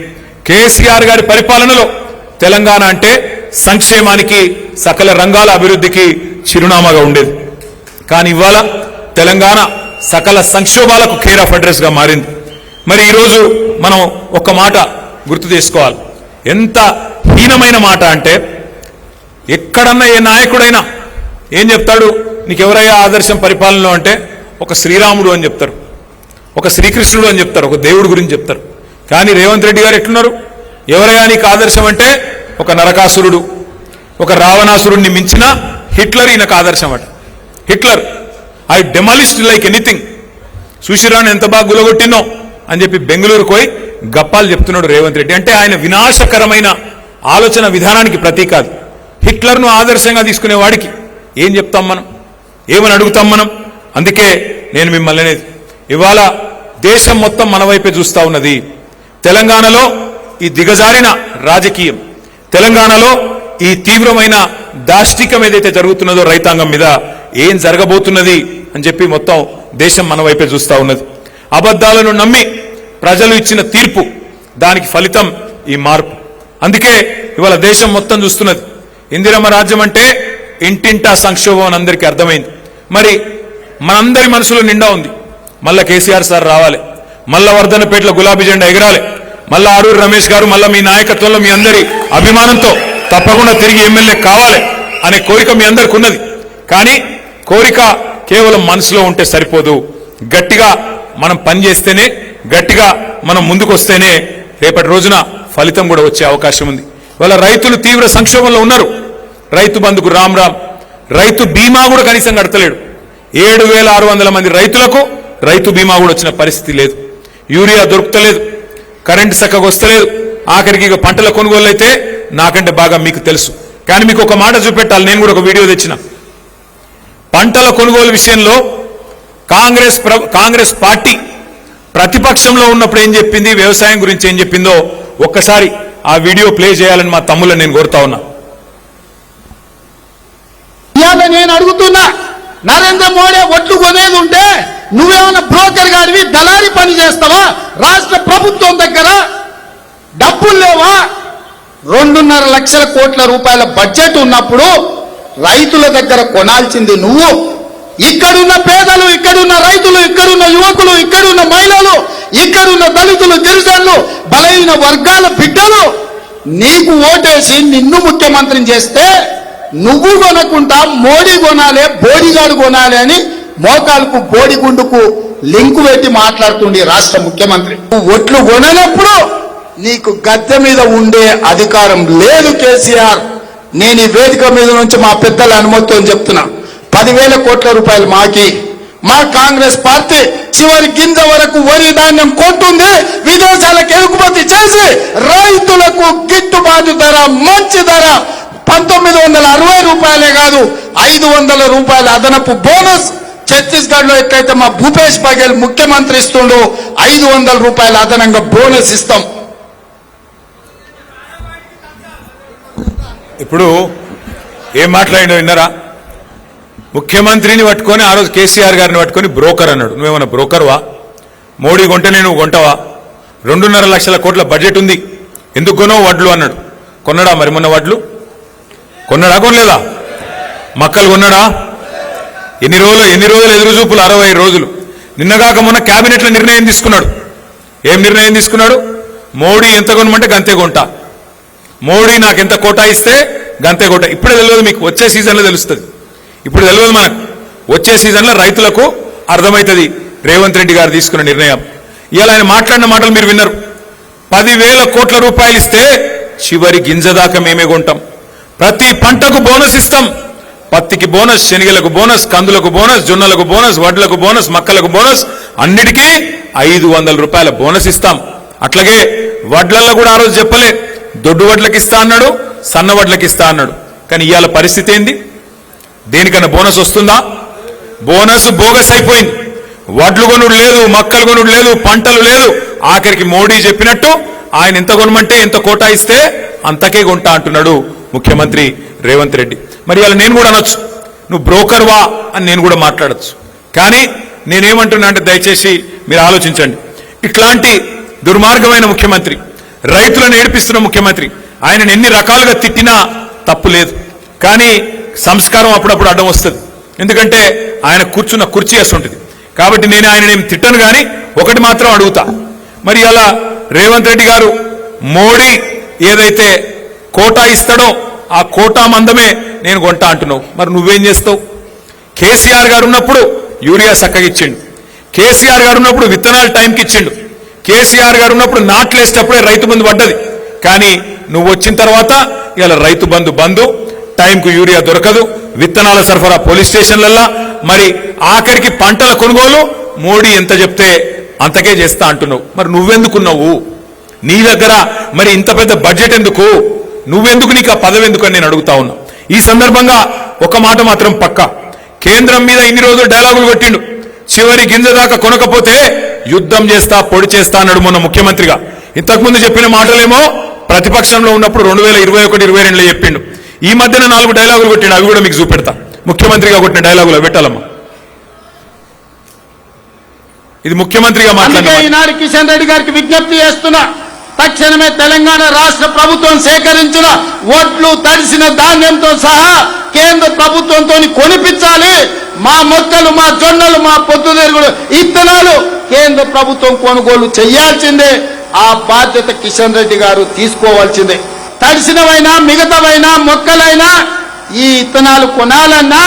కేసీఆర్ గారి పరిపాలనలో తెలంగాణ అంటే సంక్షేమానికి, సకల రంగాల అభివృద్ధికి చిరునామాగా ఉండేది. కానీ ఇవాళ తెలంగాణ సకల సంక్షోభాలకు కేర్ ఆఫ్ అడ్రస్ గా మారింది. మరి ఈరోజు మనం ఒక మాట, గుర్తు చేసుకోవాలి. ఎంత హీనమైన మాట అంటే, ఎక్కడన్నా ఏ నాయకుడైనా ఏం చెప్తాడు, నీకెవరయ్యా ఆదర్శం పరిపాలనలో అంటే ఒక శ్రీరాముడు అని చెప్తారు, ఒక శ్రీకృష్ణుడు అని చెప్తారు, ఒక దేవుడు గురించి చెప్తారు. కానీ రేవంత్ రెడ్డి గారు ఎట్లున్నారు, ఎవరయ్యా నీకు ఆదర్శం అంటే ఒక నరకాసురుడు, ఒక రావణాసురుడిని మించిన హిట్లర్ ఈయనకు ఆదర్శం అట. హిట్లర్ ఐ డెమాలిస్ట్ లైక్ ఎనీథింగ్, సుశీరాన్ని ఎంత బాగా గులగొట్టినో అని చెప్పి బెంగళూరు పోయి గప్పాలు చెప్తున్నాడు రేవంత్ రెడ్డి. అంటే ఆయన వినాశకరమైన ఆలోచన విధానానికి ప్రతీక. కాదు హిట్లర్ను ఆదర్శంగా తీసుకునే వాడికి ఏం చెప్తాం మనం, ఏమని అడుగుతాం మనం? అందుకే నేను మిమ్మల్ని అనేది, ఇవాళ దేశం మొత్తం మన వైపే చూస్తా ఉన్నది. తెలంగాణలో ఈ దిగజారిన రాజకీయం, తెలంగాణలో ఈ తీవ్రమైన దాష్టికం ఏదైతే జరుగుతున్నదో రైతాంగం మీద ఏం జరగబోతున్నది అని చెప్పి మొత్తం దేశం మన వైపే చూస్తా ఉన్నది. అబద్ధాలను నమ్మి ప్రజలు ఇచ్చిన తీర్పు, దానికి ఫలితం ఈ మార్పు. అందుకే ఇవాళ దేశం మొత్తం చూస్తున్నది. ఇందిరమ్మ రాజ్యం అంటే ఇంటింటా సంక్షోభం అని అందరికీ అర్థమైంది. మరి మనందరి మనసులో నిండా ఉంది, మళ్ళా కేసీఆర్ సార్ రావాలి, మళ్ళా వర్ధనపేటలో గులాబీ జెండా ఎగరాలి, మళ్ళా ఆరూరు రమేష్ గారు మళ్ళా మీ నాయకత్వంలో మీ అందరి అభిమానంతో తప్పకుండా తిరిగి ఎమ్మెల్యే కావాలి అనే కోరిక మీ అందరికి ఉన్నది. కానీ కోరిక కేవలం మనసులో ఉంటే సరిపోదు. గట్టిగా మనం పనిచేస్తేనే, గట్టిగా మనం ముందుకు వస్తేనే రేపటి రోజున ఫలితం కూడా వచ్చే అవకాశం ఉంది. ఇవాళ రైతులు తీవ్ర సంక్షోభంలో ఉన్నారు. రైతు బంధుకు రామ్ రామ్, రైతు బీమా కూడా కనీసం కడతలేడు. 7,600 మంది రైతులకు రైతు బీమా కూడా వచ్చిన పరిస్థితి లేదు. యూరియా దొరుకుతలేదు, కరెంటు చక్కగా వస్తలేదు. ఆఖరికి ఇక పంటల కొనుగోలు అయితే నాకంటే బాగా మీకు తెలుసు. కానీ మీకు ఒక మాట చూపెట్టాలి, నేను కూడా ఒక వీడియో తెచ్చిన. పంటల కొనుగోలు విషయంలో కాంగ్రెస్ పార్టీ ప్రతిపక్షంలో ఉన్నప్పుడు ఏం చెప్పింది, వ్యవసాయం గురించి ఏం చెప్పిందో ఒక్కసారి ఆ వీడియో ప్లే చేయాలని మా తమ్ముళ్ళని నేను కోరుతా ఉన్నా. నేను అడుగుతున్నా, నరేంద్ర మోడీ ఒట్లు కొనేది ఉంటే నువ్వేమైనా బ్రోకర్ గాడివి, దళారీ పని చేస్తావా? రాష్ట్ర ప్రభుత్వం దగ్గర డబ్బులు లేవా? 2.5 లక్షల కోట్ల రూపాయల బడ్జెట్ ఉన్నప్పుడు రైతుల దగ్గర కొనాల్సింది నువ్వు. ఇక్కడున్న పేదలు, ఇక్కడున్న రైతులు, ఇక్కడున్న యువకులు, ఇక్కడున్న మహిళలు, ఇక్కడున్న దళితులు, గిరిజనులు, బలహీన వర్గాల బిడ్డలు నీకు ఓటేసి నిన్ను ముఖ్యమంత్రిని చేస్తే నువ్వు కొనకుండా మోడీ కొనాలి, బోడిగాడు కొనాలి అని మోకాలకు బోడిగుండుకు లింకు పెట్టి మాట్లాడుతుండే రాష్ట్ర ముఖ్యమంత్రి. నువ్వు ఓట్లు కొననప్పుడు నీకు గద్దె మీద ఉండే అధికారం లేదు కేసీఆర్. నేను ఈ వేదిక మీద నుంచి మా పెద్దల అనుమతితో చెప్తున్నా, 10,000 కోట్ల రూపాయలు మాకి, మా కాంగ్రెస్ పార్టీ చివరి గింజ వరకు వరి ధాన్యం కొంటుంది, విదేశాలకు ఎగుమతి చేసి రైతులకు గిట్టుబాటు ధర, మంచి ధర 1960 రూపాయలే కాదు 500 రూపాయల అదనపు బోనస్. ఛత్తీస్గఢ్ లో ఎట్లయితే మా భూపేష్ బఘేల్ ముఖ్యమంత్రి ఇస్తుండో 500 రూపాయల అదనంగా బోనస్ ఇస్తాం. ఇప్పుడు ఏం మాట్లాడినో విన్నారా? ముఖ్యమంత్రిని పట్టుకొని ఆ రోజు కేసీఆర్ గారిని పట్టుకొని బ్రోకర్ అన్నాడు. నువ్వేమన్నా బ్రోకర్వా? మోడీ కొంటేనే నువ్వు కొంటావా? 2.5 లక్షల కోట్ల బడ్జెట్ ఉంది, ఎందుకు కొనవు వడ్లు అన్నాడు. కొన్నాడా మరి మొన్న వడ్లు? కొన్నాడా కొనలేదా? మక్కలు కొన్నాడా? ఎన్ని రోజులు ఎదురు చూపులు? 60 రోజులు. నిన్నగాక మొన్న క్యాబినెట్లో నిర్ణయం తీసుకున్నాడు. ఏం నిర్ణయం తీసుకున్నాడు? మోడీ ఎంత కొనమంటే గంతే కొంటా, మోడీ నాకు ఎంత కోటా ఇస్తే గంతే కోటా. ఇప్పుడే తెలియదు మీకు, వచ్చే సీజన్లో తెలుస్తుంది. ఇప్పుడు తెలియదు మనకు, వచ్చే సీజన్లో రైతులకు అర్థమవుతుంది రేవంత్ రెడ్డి గారు తీసుకున్న నిర్ణయం. ఇవాళ ఆయన మాట్లాడిన మాటలు మీరు విన్నారు. 10,000 కోట్ల రూపాయలు ఇస్తే చివరి గింజ దాకా మేమే కొంటాం. ప్రతి పంటకు బోనస్ ఇస్తాం. పత్తికి బోనస్, శనగలకు బోనస్, కందులకు బోనస్, జొన్నలకు బోనస్, వడ్లకు బోనస్, మక్కలకు బోనస్, అన్నిటికీ 500 రూపాయల బోనస్ ఇస్తాం. అట్లాగే వడ్లల్లో కూడా ఆ రోజు చెప్పలే, దొడ్డు వడ్లకి ఇస్తా అన్నాడు, సన్న వడ్లకి ఇస్తా అన్నాడు. కానీ ఇవాళ పరిస్థితి ఏంది? దేనికన్నా బోనస్ వస్తుందా? బోనస్ బోగస్ అయిపోయింది. వడ్లు కొనుడు లేదు, మక్కలు కొనుడు లేదు, పంటలు లేదు. ఆఖరికి మోడీ చెప్పినట్టు ఆయన ఎంత కొనమంటే ఎంత కోటా ఇస్తే అంతకే కొంటా అంటున్నాడు ముఖ్యమంత్రి రేవంత్ రెడ్డి. మరి ఇవాళ నేను కూడా అనొచ్చు, నువ్వు బ్రోకర్వా అని నేను కూడా మాట్లాడచ్చు. కానీ నేనేమంటున్నా అంటే దయచేసి మీరు ఆలోచించండి. ఇట్లాంటి దుర్మార్గమైన ముఖ్యమంత్రి, రైతులను ఏడిపిస్తున్న ముఖ్యమంత్రి, ఆయనను ఎన్ని రకాలుగా తిట్టినా తప్పు లేదు. కానీ సంస్కారం అప్పుడప్పుడు అడ్డం వస్తుంది. ఎందుకంటే ఆయన కూర్చున్న కుర్చీ వస్తుంటుంది. కాబట్టి నేను ఆయన ఏం తిట్టను. కానీ ఒకటి మాత్రం అడుగుతా, మరి అలా రేవంత్ రెడ్డి గారు మోడీ ఏదైతే కోటా ఇస్తాడో ఆ కోటా మందమే నేను కొంటా అంటున్నావు. మరి నువ్వేం చేస్తావు? కేసీఆర్ గారు ఉన్నప్పుడు యూరియా చక్కగా ఇచ్చిండు, కేసీఆర్ గారు ఉన్నప్పుడు విత్తనాలు టైంకి ఇచ్చిండు, కేసీఆర్ గారు ఉన్నప్పుడు నాట్లు వేసేటప్పుడే రైతు బంధు పడ్డది. కానీ నువ్వు వచ్చిన తర్వాత ఇలా రైతు బంధు టైంకు యూరియా దొరకదు, విత్తనాల సరఫరా పోలీస్ స్టేషన్లల్లా, మరి ఆఖరికి పంటల కొనుగోలు మోడీ ఎంత చెప్తే అంతకే చేస్తా అంటున్నావు. మరి నువ్వెందుకున్నావు? నీ దగ్గర మరి ఇంత పెద్ద బడ్జెట్ ఎందుకు? నువ్వెందుకు? నీకు ఆ పదవి ఎందుకు అని నేను అడుగుతా ఉన్నా. ఈ సందర్భంగా ఒక మాట మాత్రం పక్కా, కేంద్రం మీద ఇన్ని రోజులు డైలాగులు కొట్టిండు, చివరి గింజ దాకా కొనకపోతే యుద్ధం చేస్తా పొడి చేస్తా అన్నాడు మొన్న ముఖ్యమంత్రిగా. ఇంతకుముందు చెప్పిన మాటలేమో ప్రతిపక్షంలో ఉన్నప్పుడు 2021-22లో చెప్పిండు. ఈ మధ్యన 4 డైలాగులు కొట్టిండు, అవి కూడా మీకు చూపెడతా. ముఖ్యమంత్రిగా కొట్టిన డైలాగులు పెట్టాలమ్మా. ఇది ముఖ్యమంత్రిగా మాట్లాడిన. ఈనాడు కిషన్ రెడ్డి గారికి విజ్ఞప్తి చేస్తున్నా, తక్షణమే తెలంగాణ రాష్ట్ర ప్రభుత్వం సేకరించిన ఓట్లు తడిసిన ధాన్యంతో సహా కేంద్ర ప్రభుత్వంతో కొనిపించాలి. మా మొక్కలు, మా జొన్నలు, మా పొద్దుతిరుగుడు ఇత్తనాలు కేంద్ర ప్రభుత్వం కొనుగోలు చేయాల్సిందే. ఆ బాధ్యత కిషన్ రెడ్డి గారు తీసుకోవాల్సిందే. తడిసినవైనా మిగతావైనా మొక్కలైనా ఈ ఇత్తనాలు కొనాలన్నా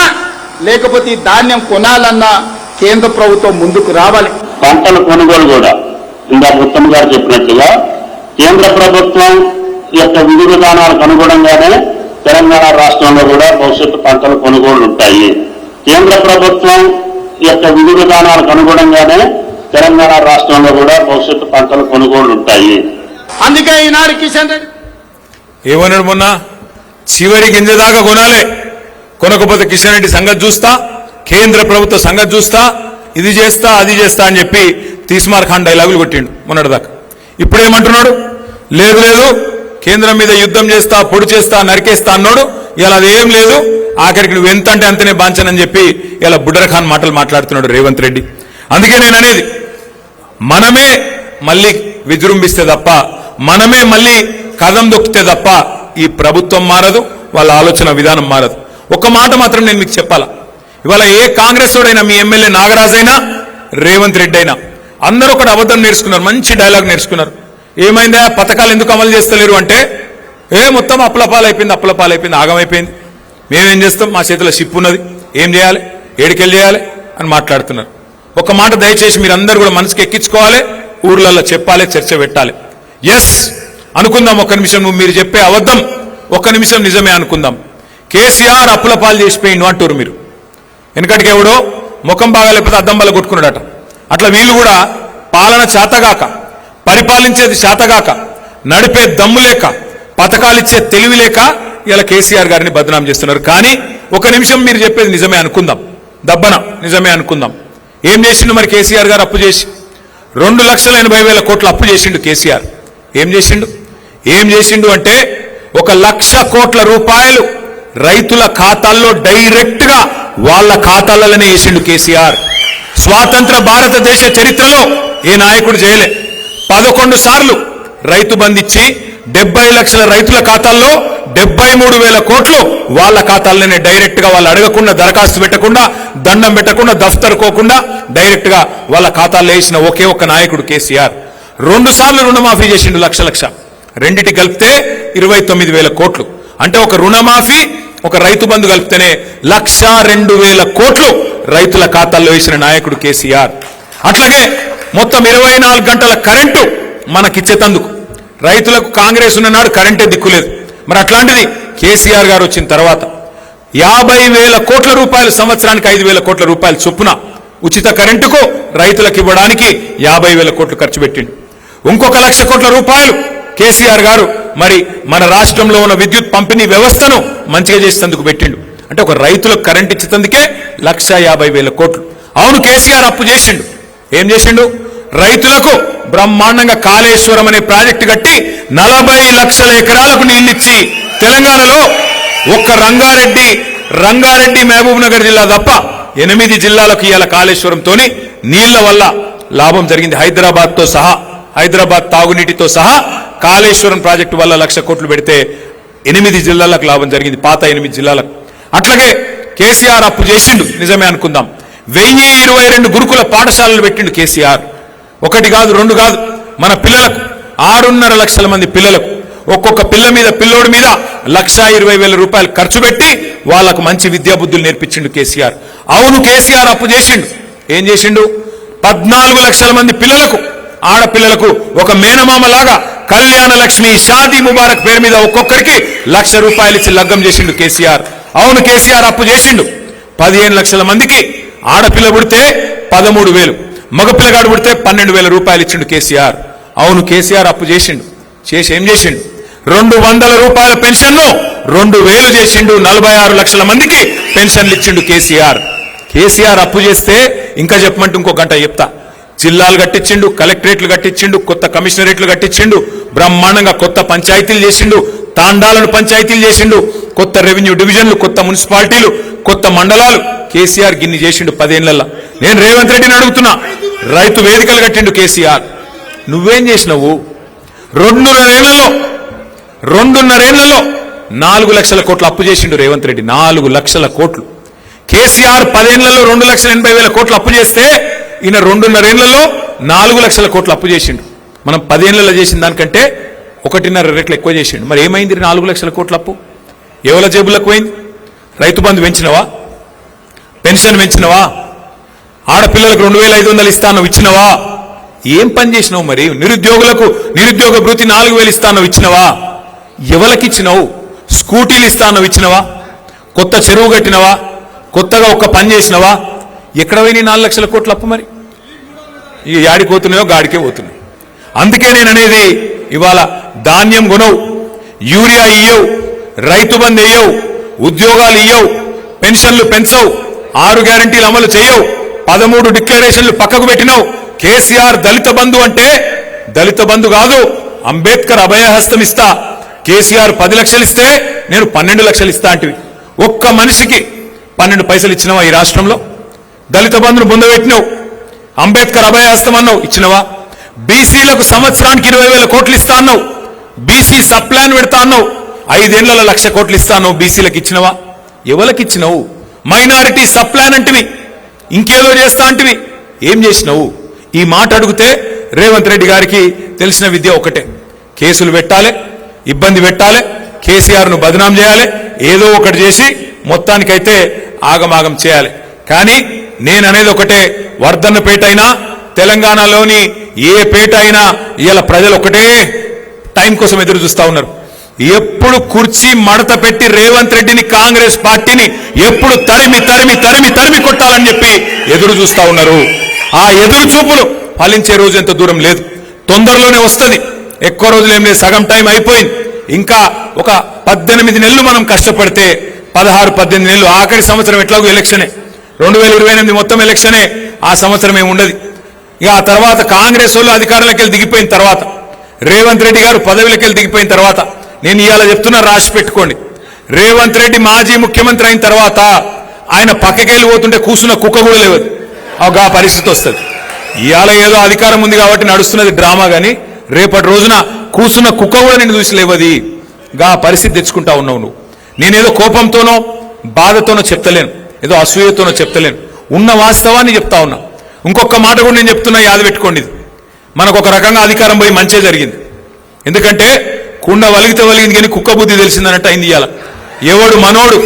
లేకపోతే ఈ ధాన్యం కొనాలన్నా కేంద్ర ప్రభుత్వం ముందుకు రావాలి. పంటల కొనుగోలు కూడా ఇందాక ఉత్తమ్ గారు చెప్పినట్లుగా కేంద్ర ప్రభుత్వం యొక్క విధి విధానాలకు అనుగుణంగానే తెలంగాణ రాష్ట్రంలో కూడా భవిష్యత్తు పంటల కొనుగోళ్లు ఉంటాయి. కేంద్ర ప్రభుత్వం యొక్క విధి విధానాలకు అనుగుణంగానే తెలంగాణ రాష్ట్రంలో కూడా భవిష్యత్తు పంటల కొనుగోళ్లు ఉంటాయి. అందుకే ఈనాడు కిషన్ రెడ్డి ఏమన్నాడు మొన్న? చివరి గింజ దాకా కొనాలి, కొనకపోతే కిషన్ రెడ్డి సంగతి చూస్తా, కేంద్ర ప్రభుత్వ సంగతి చూస్తా, ఇది చేస్తా అది చేస్తా అని చెప్పి తీస్మార్ ఖాన్ డైలాగులు కొట్టిండు మొన్నటిదాకా. ఇప్పుడేమంటున్నాడు? లేదు లేదు కేంద్రం మీద యుద్ధం చేస్తా పొడి చేస్తా నరికేస్తా అన్నాడు. ఇలా అదేం లేదు, ఆఖరికి నువ్వు ఎంత అంటే అంతనే బాంచనని చెప్పి ఇలా బుడ్డర్ ఖాన్ మాటలు మాట్లాడుతున్నాడు రేవంత్ రెడ్డి. అందుకే నేను అనేది, మనమే మళ్ళీ విజృంభిస్తే తప్ప, మనమే మళ్ళీ కదం దొక్కితే తప్ప ఈ ప్రభుత్వం మారదు, వాళ్ళ ఆలోచన విధానం మారదు. ఒక మాట మాత్రం నేను మీకు చెప్పాలా, ఇవాళ ఏ కాంగ్రెస్ వాడైనా, మీ ఎమ్మెల్యే నాగరాజ్ అయినా రేవంత్ రెడ్డి అయినా అందరూ ఒకటి అబద్ధం నేర్చుకున్నారు, మంచి డైలాగ్ నేర్చుకున్నారు. ఏమైందా పథకాలు ఎందుకు అమలు చేస్తలేరు అంటే, మొత్తం అప్పులపాలైపోయింది, ఆగమైపోయింది, మేమేం చేస్తాం, మా చేతిలో షిప్ ఉన్నది, ఏం చేయాలి, ఏడికెళ్ళి చేయాలి అని మాట్లాడుతున్నారు. ఒక మాట దయచేసి మీరందరూ కూడా మనసుకి ఎక్కించుకోవాలి, ఊర్లలో చెప్పాలి, చర్చ పెట్టాలి. ఎస్ అనుకుందాం, ఒక్క నిమిషం నువ్వు మీరు చెప్పే అబద్ధం ఒక్క నిమిషం నిజమే అనుకుందాం. కేసీఆర్ అప్పులపాలు చేసిపోయిండు అంటారు మీరు. వెనకటికి ఎవడో ముఖం బాగాలేకపోతే అద్దం బల్ల కొట్టుకున్నాడట. అట్లా వీళ్ళు కూడా పాలన చేతగాక, పరిపాలించేది చేతగాక, నడిపే దమ్ము లేక, పథకాలిచ్చే తెలివి లేక ఇలా కేసీఆర్ గారిని బదనాం చేస్తున్నారు. కానీ ఒక నిమిషం మీరు చెప్పేది నిజమే అనుకుందాం, దబ్బన నిజమే అనుకుందాం. ఏం చేసిండు మరి కేసీఆర్ గారు? అప్పు చేసి 2,80,000 కోట్లు అప్పు చేసిండు కేసీఆర్. ఏం చేసిండు అంటే 1,00,000 కోట్ల రూపాయలు రైతుల ఖాతాల్లో డైరెక్ట్ గా వాళ్ళ ఖాతాలలోనే వేసిండు కేసీఆర్. స్వాతంత్ర భారతదేశ చరిత్రలో ఏ నాయకుడు చేయలే. 11 సార్లు రైతు బంధించి 70 లక్షల రైతుల ఖాతాల్లో 73,000 కోట్లు వాళ్ళ ఖాతాల్లోనే డైరెక్ట్ గా, వాళ్ళు అడగకుండా, దరఖాస్తు పెట్టకుండా, దండం పెట్టకుండా, దఫ్తరుకోకుండా డైరెక్ట్ గా వాళ్ళ ఖాతాల్లో వేసిన ఒకే ఒక్క నాయకుడు కేసీఆర్. 2 సార్లు రుణమాఫీ చేసిండు లక్ష. రెండిటి కలిపితే 29,000 కోట్లు. అంటే ఒక రుణమాఫీ, ఒక రైతు బంధు కలిపితేనే 1,02,000 కోట్లు రైతుల ఖాతాల్లో వేసిన నాయకుడు కేసీఆర్. అట్లాగే మొత్తం 24 గంటల కరెంటు మనకిచ్చేతందుకు రైతులకు కాంగ్రెస్ ఉన్ననాడు కరెంటే దిక్కులేదు. మరి అట్లాంటిది కేసీఆర్ గారు వచ్చిన తర్వాత 50,000 కోట్ల రూపాయలు, సంవత్సరానికి 5,000 కోట్ల రూపాయలు చొప్పున ఉచిత కరెంటుకు రైతులకు ఇవ్వడానికి 50,000 కోట్లు ఖర్చు పెట్టిండు. ఇంకొక 1,00,000 కోట్ల రూపాయలు కేసీఆర్ గారు మరి మన రాష్ట్రంలో ఉన్న విద్యుత్ పంపిణీ వ్యవస్థను మంచిగా చేసేందుకు పెట్టిండు. అంటే ఒక రైతులకు కరెంట్ ఇచ్చేందుకే 1,50,000 కోట్లు. అవును, కేసీఆర్ అప్పు చేసిండు. ఏం చేసిండు? రైతులకు బ్రహ్మాండంగా కాళేశ్వరం అనే ప్రాజెక్టు కట్టి 40 లక్షల ఎకరాలకు నీళ్లిచ్చి తెలంగాణలో ఒక్క రంగారెడ్డి మహబూబ్ నగర్ జిల్లా తప్ప 8 జిల్లాలకు ఇవాళ కాళేశ్వరంతోని నీళ్ల వల్ల లాభం జరిగింది. హైదరాబాద్ తాగునీటితో సహా కాళేశ్వరం ప్రాజెక్టు వల్ల 1,00,000 కోట్లు పెడితే 8 జిల్లాలకు లాభం జరిగింది, పాత 8 జిల్లాలకు. అట్లాగే కేసీఆర్ అప్పు చేసిండు, నిజమే అనుకుందాం. 1022 గురుకుల పాఠశాలలు పెట్టిండు కేసీఆర్. 1 కాదు 2 కాదు, మన పిల్లలకు 6.5 లక్షల మంది పిల్లలకు ఒక్కొక్క పిల్లోడి మీద 1,20,000 రూపాయలు ఖర్చు పెట్టి వాళ్లకు మంచి విద్యాబుద్ధులు నేర్పించిండు కేసీఆర్. అవును, కేసీఆర్ అప్పు చేసిండు. ఏం చేసిండు? 14 లక్షల మంది పిల్లలకు, ఆడపిల్లలకు ఒక మేనమామలాగా కళ్యాణ లక్ష్మి, షాదీ ముబారక్ పేరు మీద ఒక్కొక్కరికి 1,00,000 రూపాయలు ఇచ్చి లగ్గం చేసిండు కేసీఆర్. అవును, కేసీఆర్ అప్పు చేసిండు. 15 లక్షల మందికి ఆడపిల్ల పుడితే 13,000, మగపిల్లగాడు పుడితే 12,000 రూపాయలు ఇచ్చిండు కేసీఆర్. అవును, కేసీఆర్ అప్పు చేసిండు. చేసి ఏం చేసిండు? 200 రూపాయల పెన్షన్ను 2,000 చేసిండు. 46 లక్షల మందికి పెన్షన్లు ఇచ్చిండు కేసీఆర్. కేసీఆర్ అప్పు చేస్తే ఇంకా చెప్పమంటే ఇంకో గంట చెప్తా. జిల్లాలు కట్టించిండు, కలెక్టరేట్లు కట్టించిండు, కొత్త కమిషనరేట్లు కట్టించిండు, బ్రహ్మాండంగా కొత్త పంచాయతీలు చేసిండు, తాండాలను పంచాయతీలు చేసిండు, కొత్త రెవెన్యూ డివిజన్లు, కొత్త మున్సిపాలిటీలు, కొత్త మండలాలు. కేసీఆర్ గిన్ని చేసిండు 10 ఏళ్లలో. నేను రేవంత్ రెడ్డిని అడుగుతున్నా, రైతు వేదికలు కట్టిండు కేసీఆర్. నువ్వేం చేసినావు? 2.5 ఏళ్లలో 4 లక్షల కోట్లు అప్పు చేసిండు రేవంత్ రెడ్డి. 4 లక్షల కోట్లు. కేసీఆర్ 10 ఏళ్లలో 2,80,000 కోట్లు అప్పు చేస్తే ఈయన 2.5 ఏళ్లలో 4 లక్షల కోట్లు అప్పు చేసిండు. మనం 10 ఏళ్లలో చేసిన దానికంటే 1.5 రెట్లు ఎక్కువ చేసిండు. మరి ఏమైంది 4 లక్షల కోట్ల అప్పు? ఎవరి జేబులకు పోయింది? రైతు బంధు పెంచినవా? పెన్షన్ పెంచినవా? ఆడపిల్లలకు 2,500 ఇస్తాను ఇచ్చినవా? ఏం పని చేసినావు? మరి నిరుద్యోగులకు నిరుద్యోగ భృతి 4,000 ఇస్తాను ఇచ్చినవా? ఎవరికిచ్చినావు? స్కూటీలు ఇస్తాను ఇచ్చినవా? కొత్త చెరువు కట్టినవా? కొత్తగా ఒక్క పని చేసినవా? ఎక్కడ పోయి 4 లక్షల కోట్ల అప్పు? మరి ఇక యాడికి పోతున్నాయో గాడికే పోతున్నాయి. అందుకే నేను అనేది, ఇవాళ ధాన్యం కొనవు, యూరియా ఇయ్యవు, రైతు బంధు ఇయ్యవు, ఉద్యోగాలు ఇయ్యవు, పెన్షన్లు పెంచవు, 6 గ్యారంటీలు అమలు చేయవు, 13 డిక్లరేషన్లు పక్కకు పెట్టినావు. కేసీఆర్ దళిత బంధు అంటే దళిత బంధు కాదు, అంబేద్కర్ అభయహస్తం ఇస్తా. కేసీఆర్ 10 లక్షలు ఇస్తే నేను 12 లక్షలు ఇస్తా అంటివి. ఒక్క మనిషికి 12 పైసలు ఇచ్చినవా ఈ రాష్ట్రంలో? దళిత బంధును పొందబెట్టినావు, అంబేద్కర్ అభయహస్తం అన్నావు, ఇచ్చినవా? బీసీలకు సంవత్సరానికి 20,000 కోట్లు ఇస్తా అన్నావు, బీసీ సప్లాన్ పెడతా అన్నావు, 5 ఏళ్లలో 1,00,000 కోట్లు ఇస్తా అన్నావు, బీసీలకు ఇచ్చినవా? ఎవరికి ఇచ్చినావు? మైనారిటీ సప్లాన్ అంటివి, ఇంకేదో చేస్తా అంటివి, ఏం చేసినావు? ఈ మాట అడిగితే రేవంత్ రెడ్డి గారికి తెలిసిన విద్య ఒకటే, కేసులు పెట్టాలి, ఇబ్బంది పెట్టాలి, కేసీఆర్ ను బదనాం చేయాలి, ఏదో ఒకటి చేసి మొత్తానికైతే ఆగమాగం చేయాలి. కానీ నేననేది ఒకటే, వర్ధన్నపేట అయినా తెలంగాణలోని ఏ పేట అయినా ఇవాళ ప్రజలు ఒకటే టైం కోసం ఎదురు చూస్తా ఉన్నారు. ఎప్పుడు కుర్చీ మడత పెట్టి రేవంత్ రెడ్డిని, కాంగ్రెస్ పార్టీని ఎప్పుడు తరిమి తరిమి తరిమి తరిమి కొట్టాలని చెప్పి ఎదురు చూస్తా ఉన్నారు. ఆ ఎదురు చూపులు ఫలించే రోజు ఎంత దూరం లేదు, తొందరలోనే వస్తుంది. ఎక్కువ రోజులు ఏం లేదు, సగం టైం అయిపోయింది. ఇంకా ఒక 18 నెలలు మనం కష్టపడితే 16-18 నెలలు, ఆఖరి సంవత్సరం ఎట్లాగో ఎలక్షనే, 2028 మొత్తం ఎలక్షనే, ఆ సంవత్సరం ఏమి ఉండదు. ఇక ఆ తర్వాత కాంగ్రెస్ వాళ్ళు అధికారంలోకి వెళ్ళి దిగిపోయిన తర్వాత, రేవంత్ రెడ్డి గారు పదవిలోకి వెళ్ళి దిగిపోయిన తర్వాత, నేను ఇవాళ చెప్తున్నా, రాసి పెట్టుకోండి, రేవంత్ రెడ్డి మాజీ ముఖ్యమంత్రి అయిన తర్వాత ఆయన పక్కకెళ్ళి పోతుంటే కూసున్న కుక్క కూడా లేవదు. ఆ పరిస్థితి వస్తుంది. ఇవాళ ఏదో అధికారం ఉంది కాబట్టి నడుస్తున్నది డ్రామా, గాని రేపటి రోజున కూసున్న కుక్క కూడా నేను చూసి లేవది. గా పరిస్థితి తెచ్చుకుంటా ఉన్నావు నువ్వు. నేనేదో కోపంతోనో బాధతోనో చెప్తలేను, ఏదో అసూయతోనో చెప్తలేను, ఉన్న వాస్తవాన్ని చెప్తా ఉన్నా. ఇంకొక మాట కూడా నేను చెప్తున్నా, యాద పెట్టుకోండి, మనకు ఒక రకంగా అధికారం పోయి మంచే జరిగింది. ఎందుకంటే కుండ వలిగితే వలిగింది కానీ కుక్క బుద్ధి తెలిసిందన్నట్టు అయింది. ఇవాళ ఎవడు మనోడు,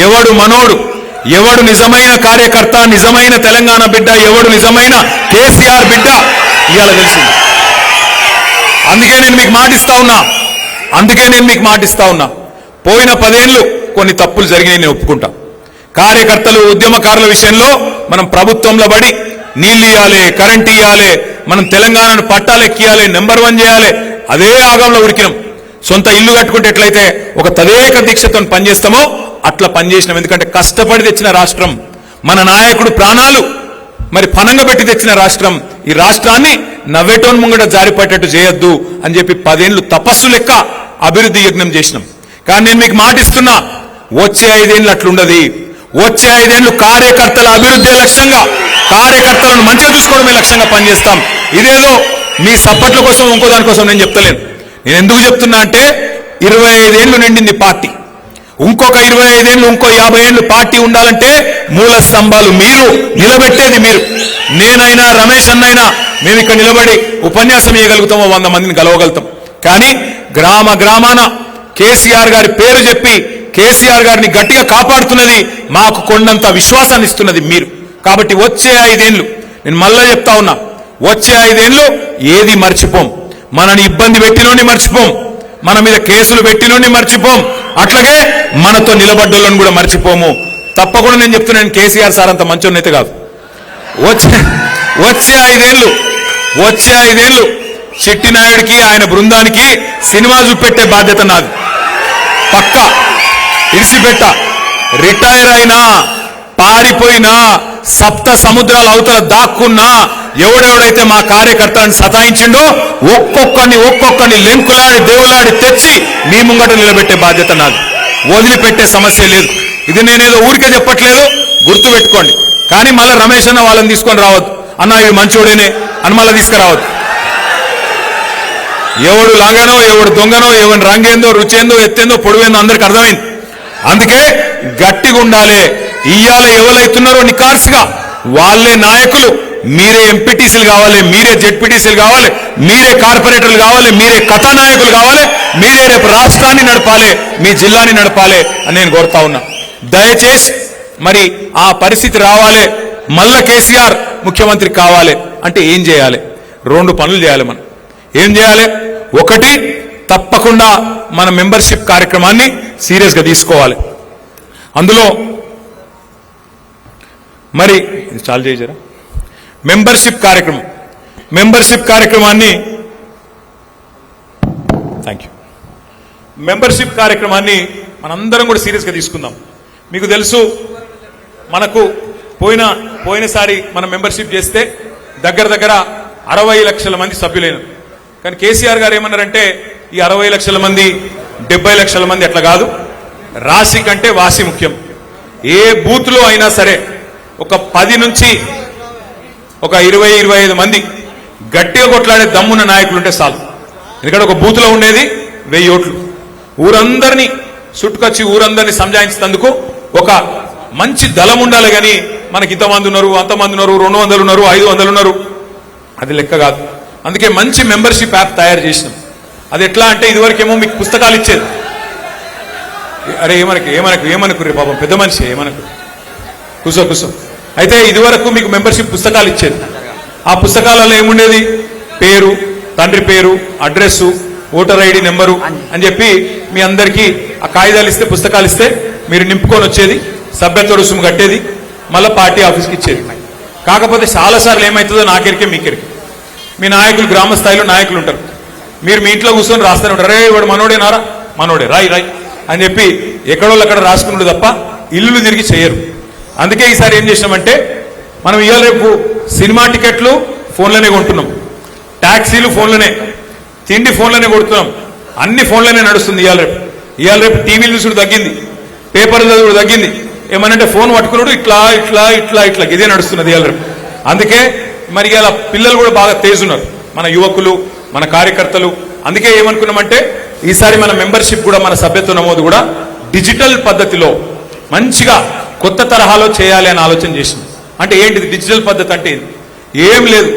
ఎవడు మనోడు, ఎవడు నిజమైన కార్యకర్త, నిజమైన తెలంగాణ బిడ్డ, ఎవడు నిజమైన కేసీఆర్ బిడ్డ ఇవాళ తెలిసింది. అందుకే నేను మీకు మాటిస్తా ఉన్నా, పోయిన 10 ఏళ్లు కొన్ని తప్పులు జరిగినాయి, నేను ఒప్పుకుంటా. కార్యకర్తలు, ఉద్యమకారుల విషయంలో మనం ప్రభుత్వంలో పడి నీళ్లు ఇయ్యాలి, కరెంట్ ఇయ్యాలి, మనం తెలంగాణను పట్టాలెక్కియాలి, నెంబర్ 1 చేయాలి, అదే ఆగంలో ఉరికినాం. సొంత ఇల్లు కట్టుకుంటే ఎట్లయితే ఒక తదేక దీక్షతో పనిచేస్తామో అట్లా పనిచేసినాం. ఎందుకంటే కష్టపడి తెచ్చిన రాష్ట్రం, మన నాయకుడు ప్రాణాలు మరి పనంగా పెట్టి తెచ్చిన రాష్ట్రం. ఈ రాష్ట్రాన్ని నవ్వేటోన్ ముంగట జారిపట్టేట్టు చేయొద్దు అని చెప్పి 10 ఏళ్లు తపస్సు లెక్క అభివృద్ధి యజ్ఞం చేసినాం. కానీ నేను మీకు మాటిస్తున్నా, వచ్చే 5 ఏళ్ళు అట్లుండదు. వచ్చే 5 ఏళ్లు కార్యకర్తల అభివృద్ధి లక్ష్యంగా, కార్యకర్తలను మంచిగా చూసుకోవడమే లక్ష్యంగా పనిచేస్తాం. ఇదేదో మీ సప్పట్ల కోసం ఇంకో దానికోసం నేను చెప్తలేను. నేను ఎందుకు చెప్తున్నా అంటే 25 ఏళ్లు నిండింది పార్టీ. ఇంకొక 25 ఏళ్ళు ఇంకో 50 ఏళ్ళు పార్టీ ఉండాలంటే మూల స్తంభాలు మీరు, నిలబెట్టేది మీరు. నేనైనా రమేష్ అన్నైనా మేము ఇక్కడ నిలబడి ఉపన్యాసం ఇవ్వగలుగుతామో 100 మందిని గెలవగలుగుతాం. కానీ గ్రామ గ్రామాన కేసీఆర్ గారి పేరు చెప్పి కేసీఆర్ గారిని గట్టిగా కాపాడుతున్నది, మాకు కొండంత విశ్వాసాన్ని ఇస్తున్నది మీరు. కాబట్టి వచ్చే 5 ఏళ్ళు నేను మళ్ళా చెప్తా ఉన్నా, వచ్చే 5 ఏళ్ళు ఏది మర్చిపోం. మనని ఇబ్బంది పెట్టినోని మర్చిపోం, మన మీద కేసులు పెట్టినోని మర్చిపోం, అట్లాగే మనతో నిలబడ్డోళ్ళని కూడా మర్చిపోము. తప్పకుండా నేను చెప్తున్నాను, కేసీఆర్ సార్ అంత మంచోన్నైతే కాదు. వచ్చే 5 ఏళ్ళు చిట్టినాయుడికి ఆయన బృందానికి సినిమా చూపెట్టే బాధ్యత నాది. పక్కా ఇడిసిపెట్ట. రిటైర్ అయినా, పారిపోయినా, సప్త సముద్రాల అవతల దాక్కున్నా, ఎవడెవడైతే మా కార్యకర్తలను సతాయించిండో ఒక్కొక్కరిని లెంకులాడి దేవులాడి తెచ్చి మీ ముంగట నిలబెట్టే బాధ్యత నాది. వదిలిపెట్టే సమస్య లేదు. ఇది నేనేదో ఊరికే చెప్పట్లేదు, గుర్తు పెట్టుకోండి. కానీ మళ్ళీ రమేష్ అన్న వాళ్ళని తీసుకొని రావద్దు, అన్న ఇవి మంచోడేనే అని మళ్ళీ తీసుకురావద్దు. ఎవడు లంగనో, ఎవడు దొంగనో, ఎవరి రంగేందో, రుచేందో, ఎత్తేందో, పొడివేందో అందరికి అర్థమైంది. అందుకే గట్టిగా ఉండాలి. ఇయ్యాల ఎవరైతున్నారో నికార్సుగా వాళ్ళే నాయకులు. మీరే ఎంపీటీసీలు కావాలి, మీరే జెడ్పీటీసీలు కావాలి, మీరే కార్పొరేటర్లు కావాలి, మీరే కథానాయకులు కావాలి, మీరే రేపు రాష్ట్రాన్ని నడపాలి, మీ జిల్లాని నడపాలి అని నేను కోరుతా ఉన్నా. దయచేసి మరి ఆ పరిస్థితి రావాలి, మళ్ళా కేసీఆర్ ముఖ్యమంత్రి కావాలి అంటే ఏం చేయాలి? 2 పనులు చేయాలి. మనం ఏం చేయాలి? ఒకటి, తప్పకుండా మన మెంబర్షిప్ కార్యక్రమాన్ని సీరియస్ గా తీసుకోవాలి. అందులో మరి చాలు చేశారా మెంబర్షిప్ కార్యక్రమాన్ని మెంబర్షిప్ కార్యక్రమాన్ని మనందరం కూడా సీరియస్ గా తీసుకుందాం. మీకు తెలుసు, మనకు పోయినసారి మనం మెంబర్షిప్ చేస్తే దగ్గర 60 లక్షల మంది సభ్యులైన. కానీ కేసీఆర్ గారు ఏమన్నారంటే ఈ 60 లక్షల మంది 70 లక్షల మంది అట్లా కాదు, రాశి కంటే వాసి ముఖ్యం. ఏ బూత్ లో అయినా సరే ఒక 10 నుంచి ఒక 20-25 మంది గట్టిగా కొట్లాడే దమ్మున్న నాయకులుంటే చాలు. ఎందుకంటే ఒక బూత్ లో ఉండేది 1000 ఓట్లు. ఊరందరినీ చుట్టుకొచ్చి ఊరందరినీ సంజాయించేందుకు ఒక మంచి దళం ఉండాలి. కానీ మనకి ఇంతమంది ఉన్నారు, అంతమంది ఉన్నారు, 200 ఉన్నారు, 500 ఉన్నారు, అది లెక్క కాదు. అందుకే మంచి మెంబర్షిప్ యాప్ తయారు చేసినాం. అది ఎట్లా అంటే ఇదివరకేమో మీకు పుస్తకాలు ఇచ్చేది. అరే ఏమనుకు రే పాపం పెద్ద మనిషి ఏమనుకు కూసో. అయితే ఇదివరకు మీకు మెంబర్షిప్ పుస్తకాలు ఇచ్చేది. ఆ పుస్తకాలలో ఏముండేది? పేరు, తండ్రి పేరు, అడ్రస్, ఓటర్ ఐడి నెంబరు అని చెప్పి మీ అందరికీ ఆ కాగితాలు ఇస్తే, పుస్తకాలు ఇస్తే మీరు నింపుకొని వచ్చేది, సభ్యత్వ రుసుము కట్టేది, మళ్ళీ పార్టీ ఆఫీస్కి ఇచ్చేది. కాకపోతే చాలాసార్లు ఏమవుతుందో నాకెరికే మీకెరికి, మీ నాయకులు గ్రామ స్థాయిలో నాయకులు ఉంటారు, మీరు మీ ఇంట్లో కూర్చొని రాస్తూనే ఉంటారు. రే వాడు మనోడేనారా, మనోడే, రాయి అని చెప్పి ఎక్కడోళ్ళు అక్కడ రాసుకున్నాడు తప్ప ఇల్లులు తిరిగి చేయరు. అందుకే ఈసారి ఏం చేసినామంటే, మనం ఇవాళ రేపు సినిమా టికెట్లు ఫోన్లోనే కొంటున్నాం, ట్యాక్సీలు ఫోన్లోనే, తిండి ఫోన్లోనే కొడుతున్నాం, అన్ని ఫోన్లోనే నడుస్తుంది. ఇవాళ రేపు టీవీలు చూసుడు తగ్గింది, పేపర్లు చదువుడు తగ్గింది. ఏమనంటే ఫోన్ పట్టుకున్నాడు ఇట్లా ఇదే నడుస్తున్నది ఇవాళ రేపు. అందుకే మరి ఇలా పిల్లలు కూడా బాగా తేజున్నారు, మన యువకులు, మన కార్యకర్తలు. అందుకే ఏమనుకున్నామంటే ఈసారి మన మెంబర్షిప్ కూడా, మన సభ్యత్వ నమోదు కూడా డిజిటల్ పద్ధతిలో మంచిగా కొత్త తరహాలో చేయాలి అని ఆలోచన చేసింది. అంటే ఏంటిది డిజిటల్ పద్ధతి అంటే? ఏం లేదు,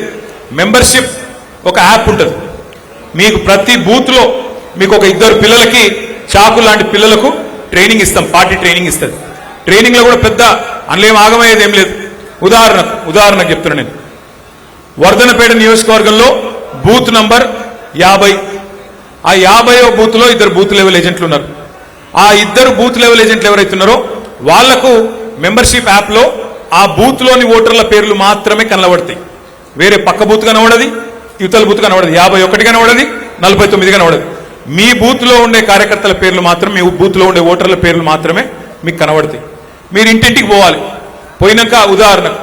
మెంబర్షిప్ ఒక యాప్ ఉంటుంది. మీకు ప్రతి బూత్ లో మీకు ఒక 2 పిల్లలకి, చాకు లాంటి పిల్లలకు ట్రైనింగ్ ఇస్తాం, పార్టీ ట్రైనింగ్ ఇస్తుంది. ట్రైనింగ్ లో కూడా పెద్ద అందులో ఆగమయ్యేది ఏం లేదు. ఉదాహరణకు చెప్తున్నా నేను, వర్ధనపేట నియోజకవర్గంలో బూత్ నంబర్ 50, ఆ 50వ బూత్ లో 2 బూత్ లెవెల్ ఏజెంట్లు ఉన్నారు. ఆ 2 బూత్ లెవెల్ ఏజెంట్లు ఎవరైతున్నారో వాళ్లకు మెంబర్షిప్ యాప్ లో ఆ బూత్ లోని ఓటర్ల పేర్లు మాత్రమే కనబడతాయి. వేరే పక్క బూత్ కనబడది, యువతల బూత్ కనబడదు, 51 కనబడది, 49 కనబడదు. మీ బూత్ లో ఉండే కార్యకర్తల పేర్లు మాత్రం, మీ బూత్ లో ఉండే ఓటర్ల పేర్లు మాత్రమే మీకు కనబడతాయి. మీరు ఇంటింటికి పోవాలి. పోయినాక ఉదాహరణకు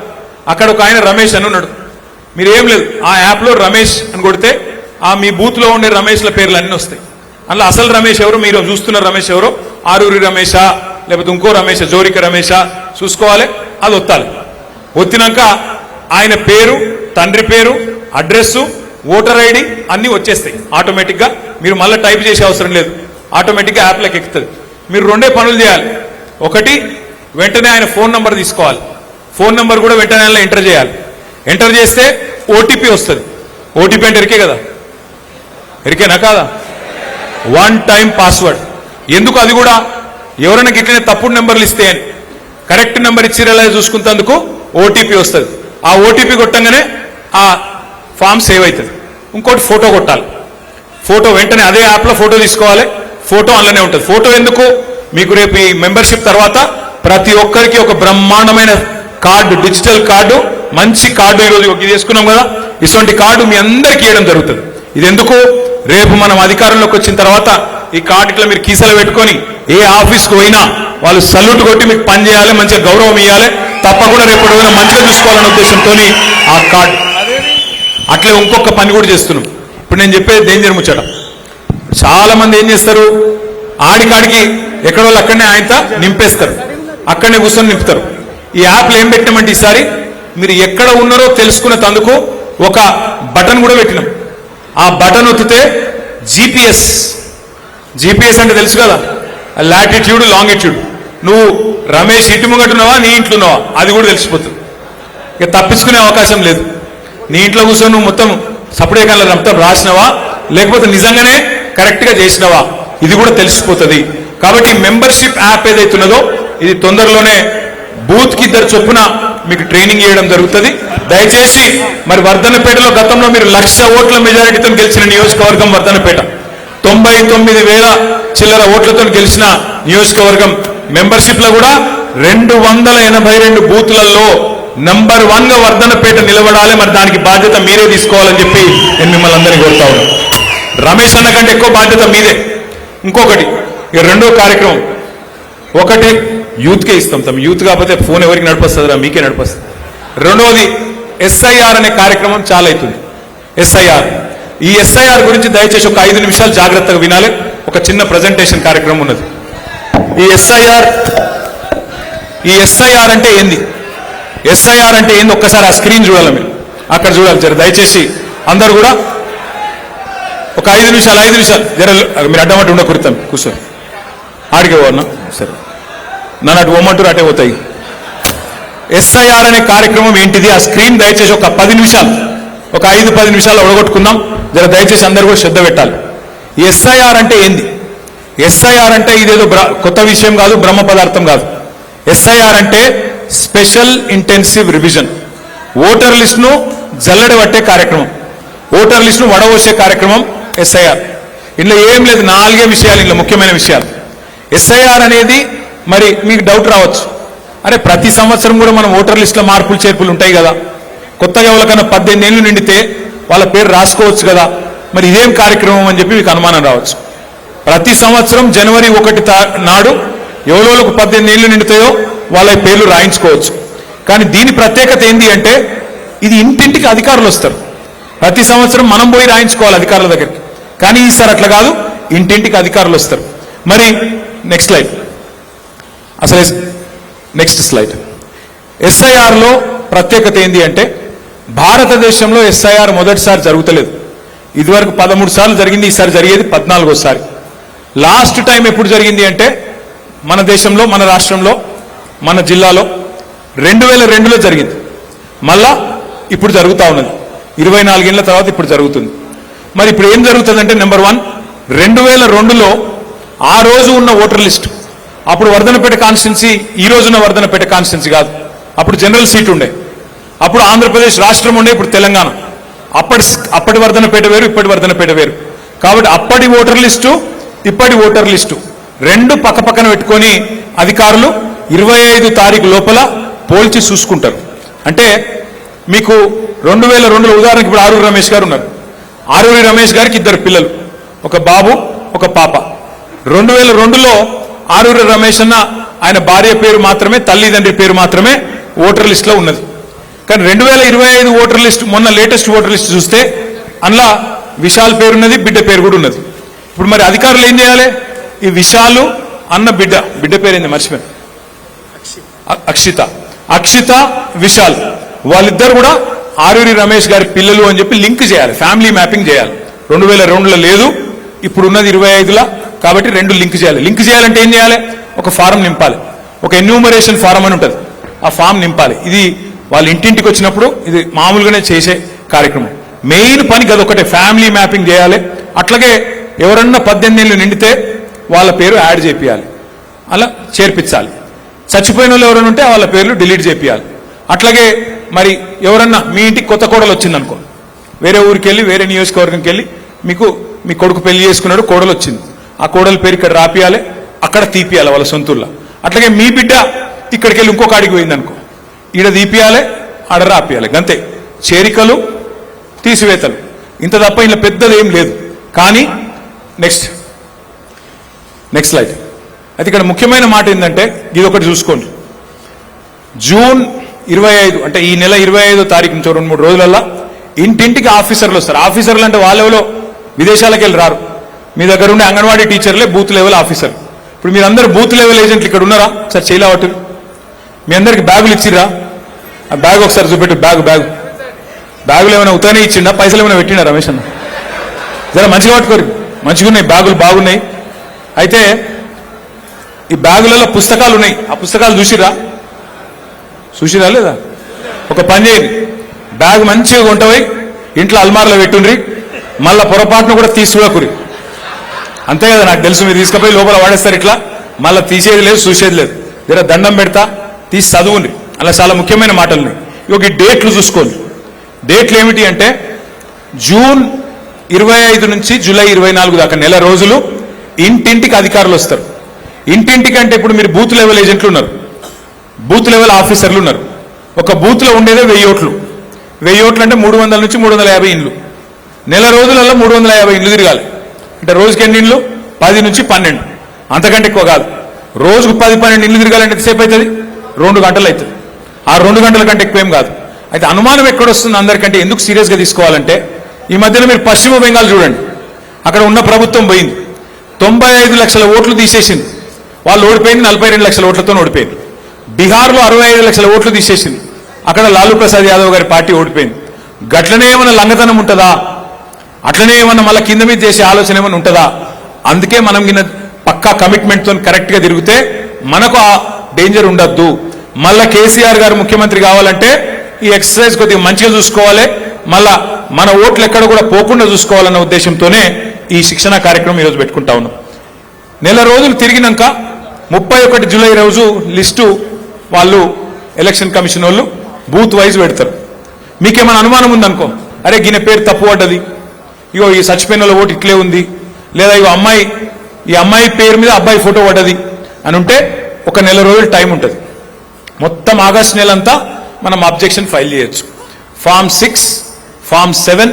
అక్కడ ఒక ఆయన రమేష్ అని ఉన్నాడు, మీరు ఏం లేదు, ఆ యాప్ లో రమేష్ అని కొడితే ఆ మీ బూత్ లో ఉండే రమేష్ల పేర్లు అన్ని వస్తాయి. అందులో అసలు రమేష్ ఎవరు, మీరు చూస్తున్న రమేష్ ఎవరో, ఆరూరి రమేషా లేకపోతే ఇంకో రమేష, జోరిక రమేషా చూసుకోవాలి. అది ఒత్తాలి. ఒత్తినాక ఆయన పేరు, తండ్రి పేరు, అడ్రస్, ఓటర్ ఐడి అన్ని వచ్చేస్తాయి ఆటోమేటిక్ గా. మీరు మళ్ళీ టైప్ చేసే అవసరం లేదు, ఆటోమేటిక్ గా యాప్ లోకి ఎక్కుతుంది. మీరు రెండే పనులు చేయాలి. ఒకటి, వెంటనే ఆయన ఫోన్ నంబర్ తీసుకోవాలి. ఫోన్ నంబర్ కూడా వెంటనే ఆయన ఎంటర్ చేయాలి. ఎంటర్ చేస్తే ఓటీపీ వస్తుంది. ఓటీపీ అంటే ఎరికే కదా, ఎరికేనా కాదా? 1 టైం పాస్వర్డ్. ఎందుకు అది కూడా? ఎవరైనా ఇట్లనే తప్పుడు నెంబర్లు ఇస్తే అని కరెక్ట్ నెంబర్ ఇచ్చి రిలైజ్ చూసుకున్నందుకు ఓటీపీ వస్తుంది. ఆ ఓటీపీ కొట్టంగానే ఆ ఫామ్ సేవ్ అవుతుంది. ఇంకోటి ఫోటో కొట్టాలి. ఫోటో వెంటనే అదే యాప్లో ఫోటో తీసుకోవాలి. ఫోటో అందులోనే ఉంటుంది. ఫోటో ఎందుకు? మీకు రేపు ఈ మెంబర్షిప్ తర్వాత ప్రతి ఒక్కరికి ఒక బ్రహ్మాండమైన కార్డు, డిజిటల్ కార్డు, మంచి కార్డు ఈరోజు ఇది చేసుకున్నాం కదా, ఇటువంటి కార్డు మీ అందరికీ ఇవ్వడం జరుగుతుంది. ఇది ఎందుకు? రేపు మనం అధికారంలోకి వచ్చిన తర్వాత ఈ కార్డు ఇట్లా మీరు కీసలు పెట్టుకొని ఏ ఆఫీస్కి పోయినా వాళ్ళు సల్యూట్ కొట్టి మీకు పని చేయాలి, మంచిగా గౌరవం ఇవ్వాలి, తప్పకుండా రేపు రోజున మంచిగా చూసుకోవాలనే ఉద్దేశంతో ఆ కార్డు. అట్లే ఇంకొక పని కూడా చేస్తున్నాం. ఇప్పుడు నేను చెప్పేది డేంజర్ ముచ్చట. చాలా మంది ఏం చేస్తారు, ఆడికాడికి ఎక్కడో అక్కడనే ఆయనతో నింపేస్తారు, అక్కడనే కూర్చొని నింపుతారు. ఈ యాప్లో ఏం పెట్టినామంటే ఈసారి మీరు ఎక్కడ ఉన్నారో తెలుసుకునే తందుకు ఒక బటన్ కూడా పెట్టినాం. ఆ బటన్ ఒత్తితే జీపీఎస్ అంటే తెలుసు కదా, లాటిట్యూడ్, లాంగిట్యూడ్, నువ్వు రమేష్ ఇంటి ముంగట్టున్నావా, నీ ఇంట్లో ఉన్నావా, అది కూడా తెలిసిపోతుంది. ఇక తప్పించుకునే అవకాశం లేదు. నీ ఇంట్లో కూర్చొని నువ్వు మొత్తం సపడే కళ్ళ మొత్తం రాసినవా, లేకపోతే నిజంగానే కరెక్ట్గా చేసినవా, ఇది కూడా తెలిసిపోతుంది. కాబట్టి మెంబర్షిప్ యాప్ ఏదైతున్నదో ఇది తొందరలోనే బూత్కి 2 చొప్పున మీకు ట్రైనింగ్ చేయడం జరుగుతుంది. దయచేసి మరి వర్ధనపేటలో గతంలో మీరు 1,00,000 ఓట్ల మెజారిటీతో గెలిచిన నియోజకవర్గం వర్ధనపేట, 99,000 చిల్లర ఓట్లతో గెలిచిన నియోజకవర్గం. మెంబర్షిప్ లో కూడా 282 బూత్లలో నంబర్ 1 గా వర్ధనపేట నిలబడాలి. మరి దానికి బాధ్యత మీరే తీసుకోవాలని చెప్పి నేను మిమ్మల్ని అందరినీ కోరుతా ఉన్నాను. రమేష్ అన్న కంటే ఎక్కువ బాధ్యత మీదే. ఇంకొకటి, ఇక రెండో కార్యక్రమం, ఒకటి యూత్కే ఇస్తాం. తమ యూత్ కాకపోతే ఫోన్ ఎవరికి నడిపిస్తుందిరా, మీకే నడిపిస్తుంది. రెండవది SIR అనే కార్యక్రమం చాలా అవుతుంది. SIR, ఈ SIR గురించి దయచేసి ఒక 5 నిమిషాలు జాగ్రత్తగా వినాలి. ఒక చిన్న ప్రజెంటేషన్ కార్యక్రమం ఉన్నది. ఈ SIR అంటే ఏంది, SIR అంటే ఏంది ఒక్కసారి ఆ స్క్రీన్ చూడాలి, మీరు అక్కడ చూడాలి. జర దయచేసి అందరు కూడా ఒక 5 నిమిషాలు జర మీరు అడ్డమట్టు ఉండకూడతాం, కూర్చొని ఆడికే పోన్నా. సరే, నన్ను అటు పోమంటారు, అటే పోతాయి. SIR అనే కార్యక్రమం ఏంటిది, ఆ స్క్రీన్ దయచేసి ఒక 10 నిమిషాలు, ఒక 5-10 నిమిషాలు ఒడగొట్టుకుందాం. జర దయచేసి అందరు కూడా శ్రద్ధ పెట్టాలి. ఈ SIR అంటే ఏంది? SIR అంటే ఇదేదో కొత్త విషయం కాదు, బ్రహ్మ పదార్థం కాదు. SIR అంటే స్పెషల్ ఇంటెన్సివ్ రివిజన్. ఓటర్ లిస్టును జల్లెడబట్టే కార్యక్రమం, ఓటర్ లిస్టును వడవోసే కార్యక్రమం SIR. ఇందులో ఏం లేదు, 4 విషయాలు, ఇందులో ముఖ్యమైన విషయాలు. SIR అనేది మరి మీకు డౌట్ రావచ్చు, అరే ప్రతి సంవత్సరం కూడా మనం ఓటర్ లిస్టులో మార్పులు చేర్పులు ఉంటాయి కదా, కొత్తగా ఎవరికైనా 18 ఏళ్ళు నిండితే వాళ్ళ పేరు రాసుకోవచ్చు కదా, మరి ఇదేం కార్యక్రమం అని చెప్పి మీకు అనుమానం రావచ్చు. ప్రతి సంవత్సరం జనవరి 1 నాడు ఎవరోళ్ళకు 18 ఏళ్ళు నిండుతాయో వాళ్ళ పేర్లు రాయించుకోవచ్చు. కానీ దీని ప్రత్యేకత ఏంటి అంటే ఇది ఇంటింటికి అధికారులు వస్తారు. ప్రతి సంవత్సరం మనం పోయి రాయించుకోవాలి అధికారుల దగ్గరికి, కానీ ఈసారి అట్లా కాదు, ఇంటింటికి అధికారులు వస్తారు. మరి నెక్స్ట్ స్లైడ్. SIR లో ప్రత్యేకత ఏంటి అంటే భారతదేశంలో SIR మొదటిసారి జరుగుతలేదు. ఇదివరకు 13 సార్లు జరిగింది, ఈసారి జరిగేది 14వ. లాస్ట్ టైం ఎప్పుడు జరిగింది అంటే మన దేశంలో, మన రాష్ట్రంలో, మన జిల్లాలో 2002లో జరిగింది. మళ్ళా ఇప్పుడు జరుగుతూ ఉన్నది, 24 ఏళ్ల తర్వాత ఇప్పుడు జరుగుతుంది. మరి ఇప్పుడు ఏం జరుగుతుందంటే నెంబర్ 1, 2002లో ఆ రోజు ఉన్న ఓటర్ లిస్ట్, అప్పుడు వర్ధనపేట కాన్స్టిట్యున్సీ ఈ రోజున్న వర్ధనపేట కాన్స్టిట్యున్సీ కాదు, అప్పుడు జనరల్ సీట్ ఉండే, అప్పుడు ఆంధ్రప్రదేశ్ రాష్ట్రం ఉండే, ఇప్పుడు తెలంగాణ. అప్పటి వర్ధనపేట వేరు, ఇప్పటి వర్ధనపేట వేరు. కాబట్టి అప్పటి ఓటర్ లిస్టు, ఇప్పటి ఓటర్ లిస్టు రెండు పక్కపక్కన పెట్టుకొని అధికారులు 25 తారీఖు లోపల పోల్చి చూసుకుంటారు. అంటే మీకు 2002లో ఉదాహరణకి ఇప్పుడు ఆరూరి రమేష్ గారు ఉన్నారు. ఆరూరి రమేష్ గారికి 2 పిల్లలు, ఒక బాబు, ఒక పాప. 2002లో ఆరూరి రమేష్ అన్న ఆయన భార్య పేరు మాత్రమే, తల్లిదండ్రి పేరు మాత్రమే ఓటర్ లిస్టులో ఉన్నది. కానీ 2025 ఓటర్ లిస్ట్, మొన్న లేటెస్ట్ ఓటర్ లిస్ట్ చూస్తే అందులో విశాల్ పేరున్నది, బిడ్డ పేరు కూడా ఉన్నది. ఇప్పుడు మరి అధికారులు ఏం చేయాలి? ఈ విశాలు అన్న బిడ్డ పేరేంది మర్చిపోయాను, అక్షిత విశాల్, వాళ్ళిద్దరు కూడా ఆరూరి రమేష్ గారి పిల్లలు అని చెప్పి లింక్ చేయాలి, ఫ్యామిలీ మ్యాపింగ్ చేయాలి. 2002లో లేదు, ఇప్పుడున్నది 25లా, కాబట్టి 2 లింక్ చేయాలి. లింక్ చేయాలంటే ఏం చేయాలి? ఒక ఫారం నింపాలి, ఒక ఎన్యూమరేషన్ ఫారం అని ఉంటుంది, ఆ ఫామ్ నింపాలి. ఇది వాళ్ళ ఇంటింటికి వచ్చినప్పుడు ఇది మామూలుగానే చేసే కార్యక్రమం. మెయిన్ పని అదొకటే, ఫ్యామిలీ మ్యాపింగ్ చేయాలి. అట్లాగే ఎవరన్నా 18 ఏళ్ళు నిండితే వాళ్ళ పేరు యాడ్ చేపియాలి, అలా చేర్పించాలి. చచ్చిపోయిన వాళ్ళు ఎవరైనా ఉంటే వాళ్ళ పేర్లు డిలీట్ చేపియాలి. అట్లాగే మరి ఎవరన్నా మీ ఇంటికి కొత్త కోడలు వచ్చిందనుకో, వేరే ఊరికి వెళ్ళి వేరే నియోజకవర్గంకి వెళ్ళి మీకు మీ కొడుకు పెళ్లి చేసుకున్నాడు, కోడలు వచ్చింది, ఆ కోడల పేరు ఇక్కడ రాపియాలి, అక్కడ తీపియాలి వాళ్ళ సొంతూరులో. అట్లాగే మీ బిడ్డ ఇక్కడికి వెళ్ళి ఇంకొక ఆడికి పోయిందనుకో, ఈడ తీపియాలి, ఆడ రాపియాలి. గంతే, చేరికలు తీసివేతలు, ఇంత తప్ప ఇలా పెద్దది ఏం లేదు. కానీ నెక్స్ట్ స్లైడ్. అయితే ఇక్కడ ముఖ్యమైన మాట ఏంటంటే ఇది ఒకటి చూసుకోండి. జూన్ 25 అంటే ఈ నెల 25వ తారీఖు నుంచి 2-3 రోజులల్లా ఇంటింటికి ఆఫీసర్లు వస్తారు. ఆఫీసర్లు అంటే వాళ్ళెవరో విదేశాలకు వెళ్ళి రారు, మీ దగ్గర ఉండే అంగన్వాడీ టీచర్లే బూత్ లెవెల్ ఆఫీసర్. ఇప్పుడు మీరందరూ బూత్ లెవెల్ ఏజెంట్లు ఇక్కడ ఉన్నారా? సార్ చేయలేవట్టు మీ అందరికి బ్యాగులు ఇచ్చిరా? ఆ బ్యాగ్ ఒకసారి చూపెట్టు. బ్యాగులు ఏమైనా ఉతానే ఇచ్చిండా, పైసలు ఏమైనా పెట్టిండా రమేష్ అన్న? జర మంచిగా పట్టుకోరు, మంచిగా ఉన్నాయి బ్యాగులు, బాగున్నాయి. అయితే ఈ బ్యాగులలో పుస్తకాలు ఉన్నాయి, ఆ పుస్తకాలు చూసిరా లేదా? ఒక పని చేయండి, బ్యాగ్ మంచిగా కొంటపోయి ఇంట్లో అల్మార్లో పెట్టుండ్రి, మళ్ళా పొరపాటును కూడా తీసి చూడకురి. అంతే కదా, నాకు తెలుసు మీరు తీసుకుపోయి లోపల వాడేస్తారు, ఇట్లా మళ్ళీ తీసేది లేదు చూసేది లేదు. జర దండం పెడతా తీసి చదువుండ్రి, అలా చాలా ముఖ్యమైన మాటలు. ఇక ఈ డేట్లు చూసుకోండి. డేట్లు ఏమిటి అంటే జూన్ 25 నుంచి జూలై 24 దాకా నెల రోజులు ఇంటింటికి అధికారులు వస్తారు. ఇంటింటికి అంటే ఇప్పుడు మీరు బూత్ లెవెల్ ఏజెంట్లు ఉన్నారు, బూత్ లెవెల్ ఆఫీసర్లు ఉన్నారు. ఒక బూత్ లో ఉండేదే 1000 ఓట్లు. 1000 ఓట్లు అంటే 300 నుంచి 350 ఇండ్లు. నెల రోజులలో 350 ఇండ్లు తిరగాలి. అంటే రోజుకి ఎన్ని ఇండ్లు? 10 నుంచి 12, అంతకంటే ఎక్కువ కాదు. రోజుకు 10-12 ఇండ్లు తిరగాలంటే ఎంతసేపు అవుతుంది? 2 గంటలు అవుతుంది. ఆ 2 గంటల కంటే ఎక్కువేం కాదు. అయితే అనుమానం ఎక్కడొస్తుంది అందరికంటే, ఎందుకు సీరియస్గా తీసుకోవాలంటే ఈ మధ్యలో మీరు పశ్చిమ బెంగాల్ చూడండి, అక్కడ ఉన్న ప్రభుత్వం పోయింది, 95 లక్షల ఓట్లు తీసేసింది, వాళ్ళు ఓడిపోయింది 42 లక్షల ఓట్లతో ఓడిపోయింది. బీహార్లో 65 లక్షల ఓట్లు తీసేసింది, అక్కడ లాలూ ప్రసాద్ యాదవ్ గారి పార్టీ ఓడిపోయింది. గట్లనే ఏమైనా లంగతనం ఉంటుందా? అట్లనే ఏమన్నా మళ్ళీ కింద మీద చేసే ఆలోచన ఏమైనా ఉంటుందా? అందుకే మనం పక్కా కమిట్మెంట్ తో కరెక్ట్ గా తిరిగితే మనకు ఆ డేంజర్ ఉండద్దు. మళ్ళా కేసీఆర్ గారు ముఖ్యమంత్రి కావాలంటే ఈ ఎక్సర్సైజ్ కొద్దిగా మంచిగా చూసుకోవాలి, మళ్ళా మన ఓట్లు ఎక్కడ కూడా పోకుండా చూసుకోవాలన్న ఉద్దేశంతోనే ఈ శిక్షణ కార్యక్రమం ఈరోజు పెట్టుకుంటా ఉన్నాం. నెల రోజులు తిరిగినాక 31 జూలై రోజు లిస్టు వాళ్ళు ఎలక్షన్ కమిషన్ వాళ్ళు బూత్ వైజ్ పెడతారు. మీకేమైనా అనుమానం ఉందనుకో, అరే గిన పేరు తప్పు పడ్డది, ఇగో ఈ చచ్చిపోయిన వాళ్ళ ఓటు ఇట్లే ఉంది, లేదా ఇగో ఈ అమ్మాయి పేరు మీద అబ్బాయి ఫోటో పడ్డది అని ఉంటే ఒక నెల రోజులు టైం ఉంటుంది. మొత్తం ఆగస్టు నెలంతా మనం అబ్జెక్షన్ ఫైల్ చేయొచ్చు. ఫామ్ 6, ఫామ్ 7,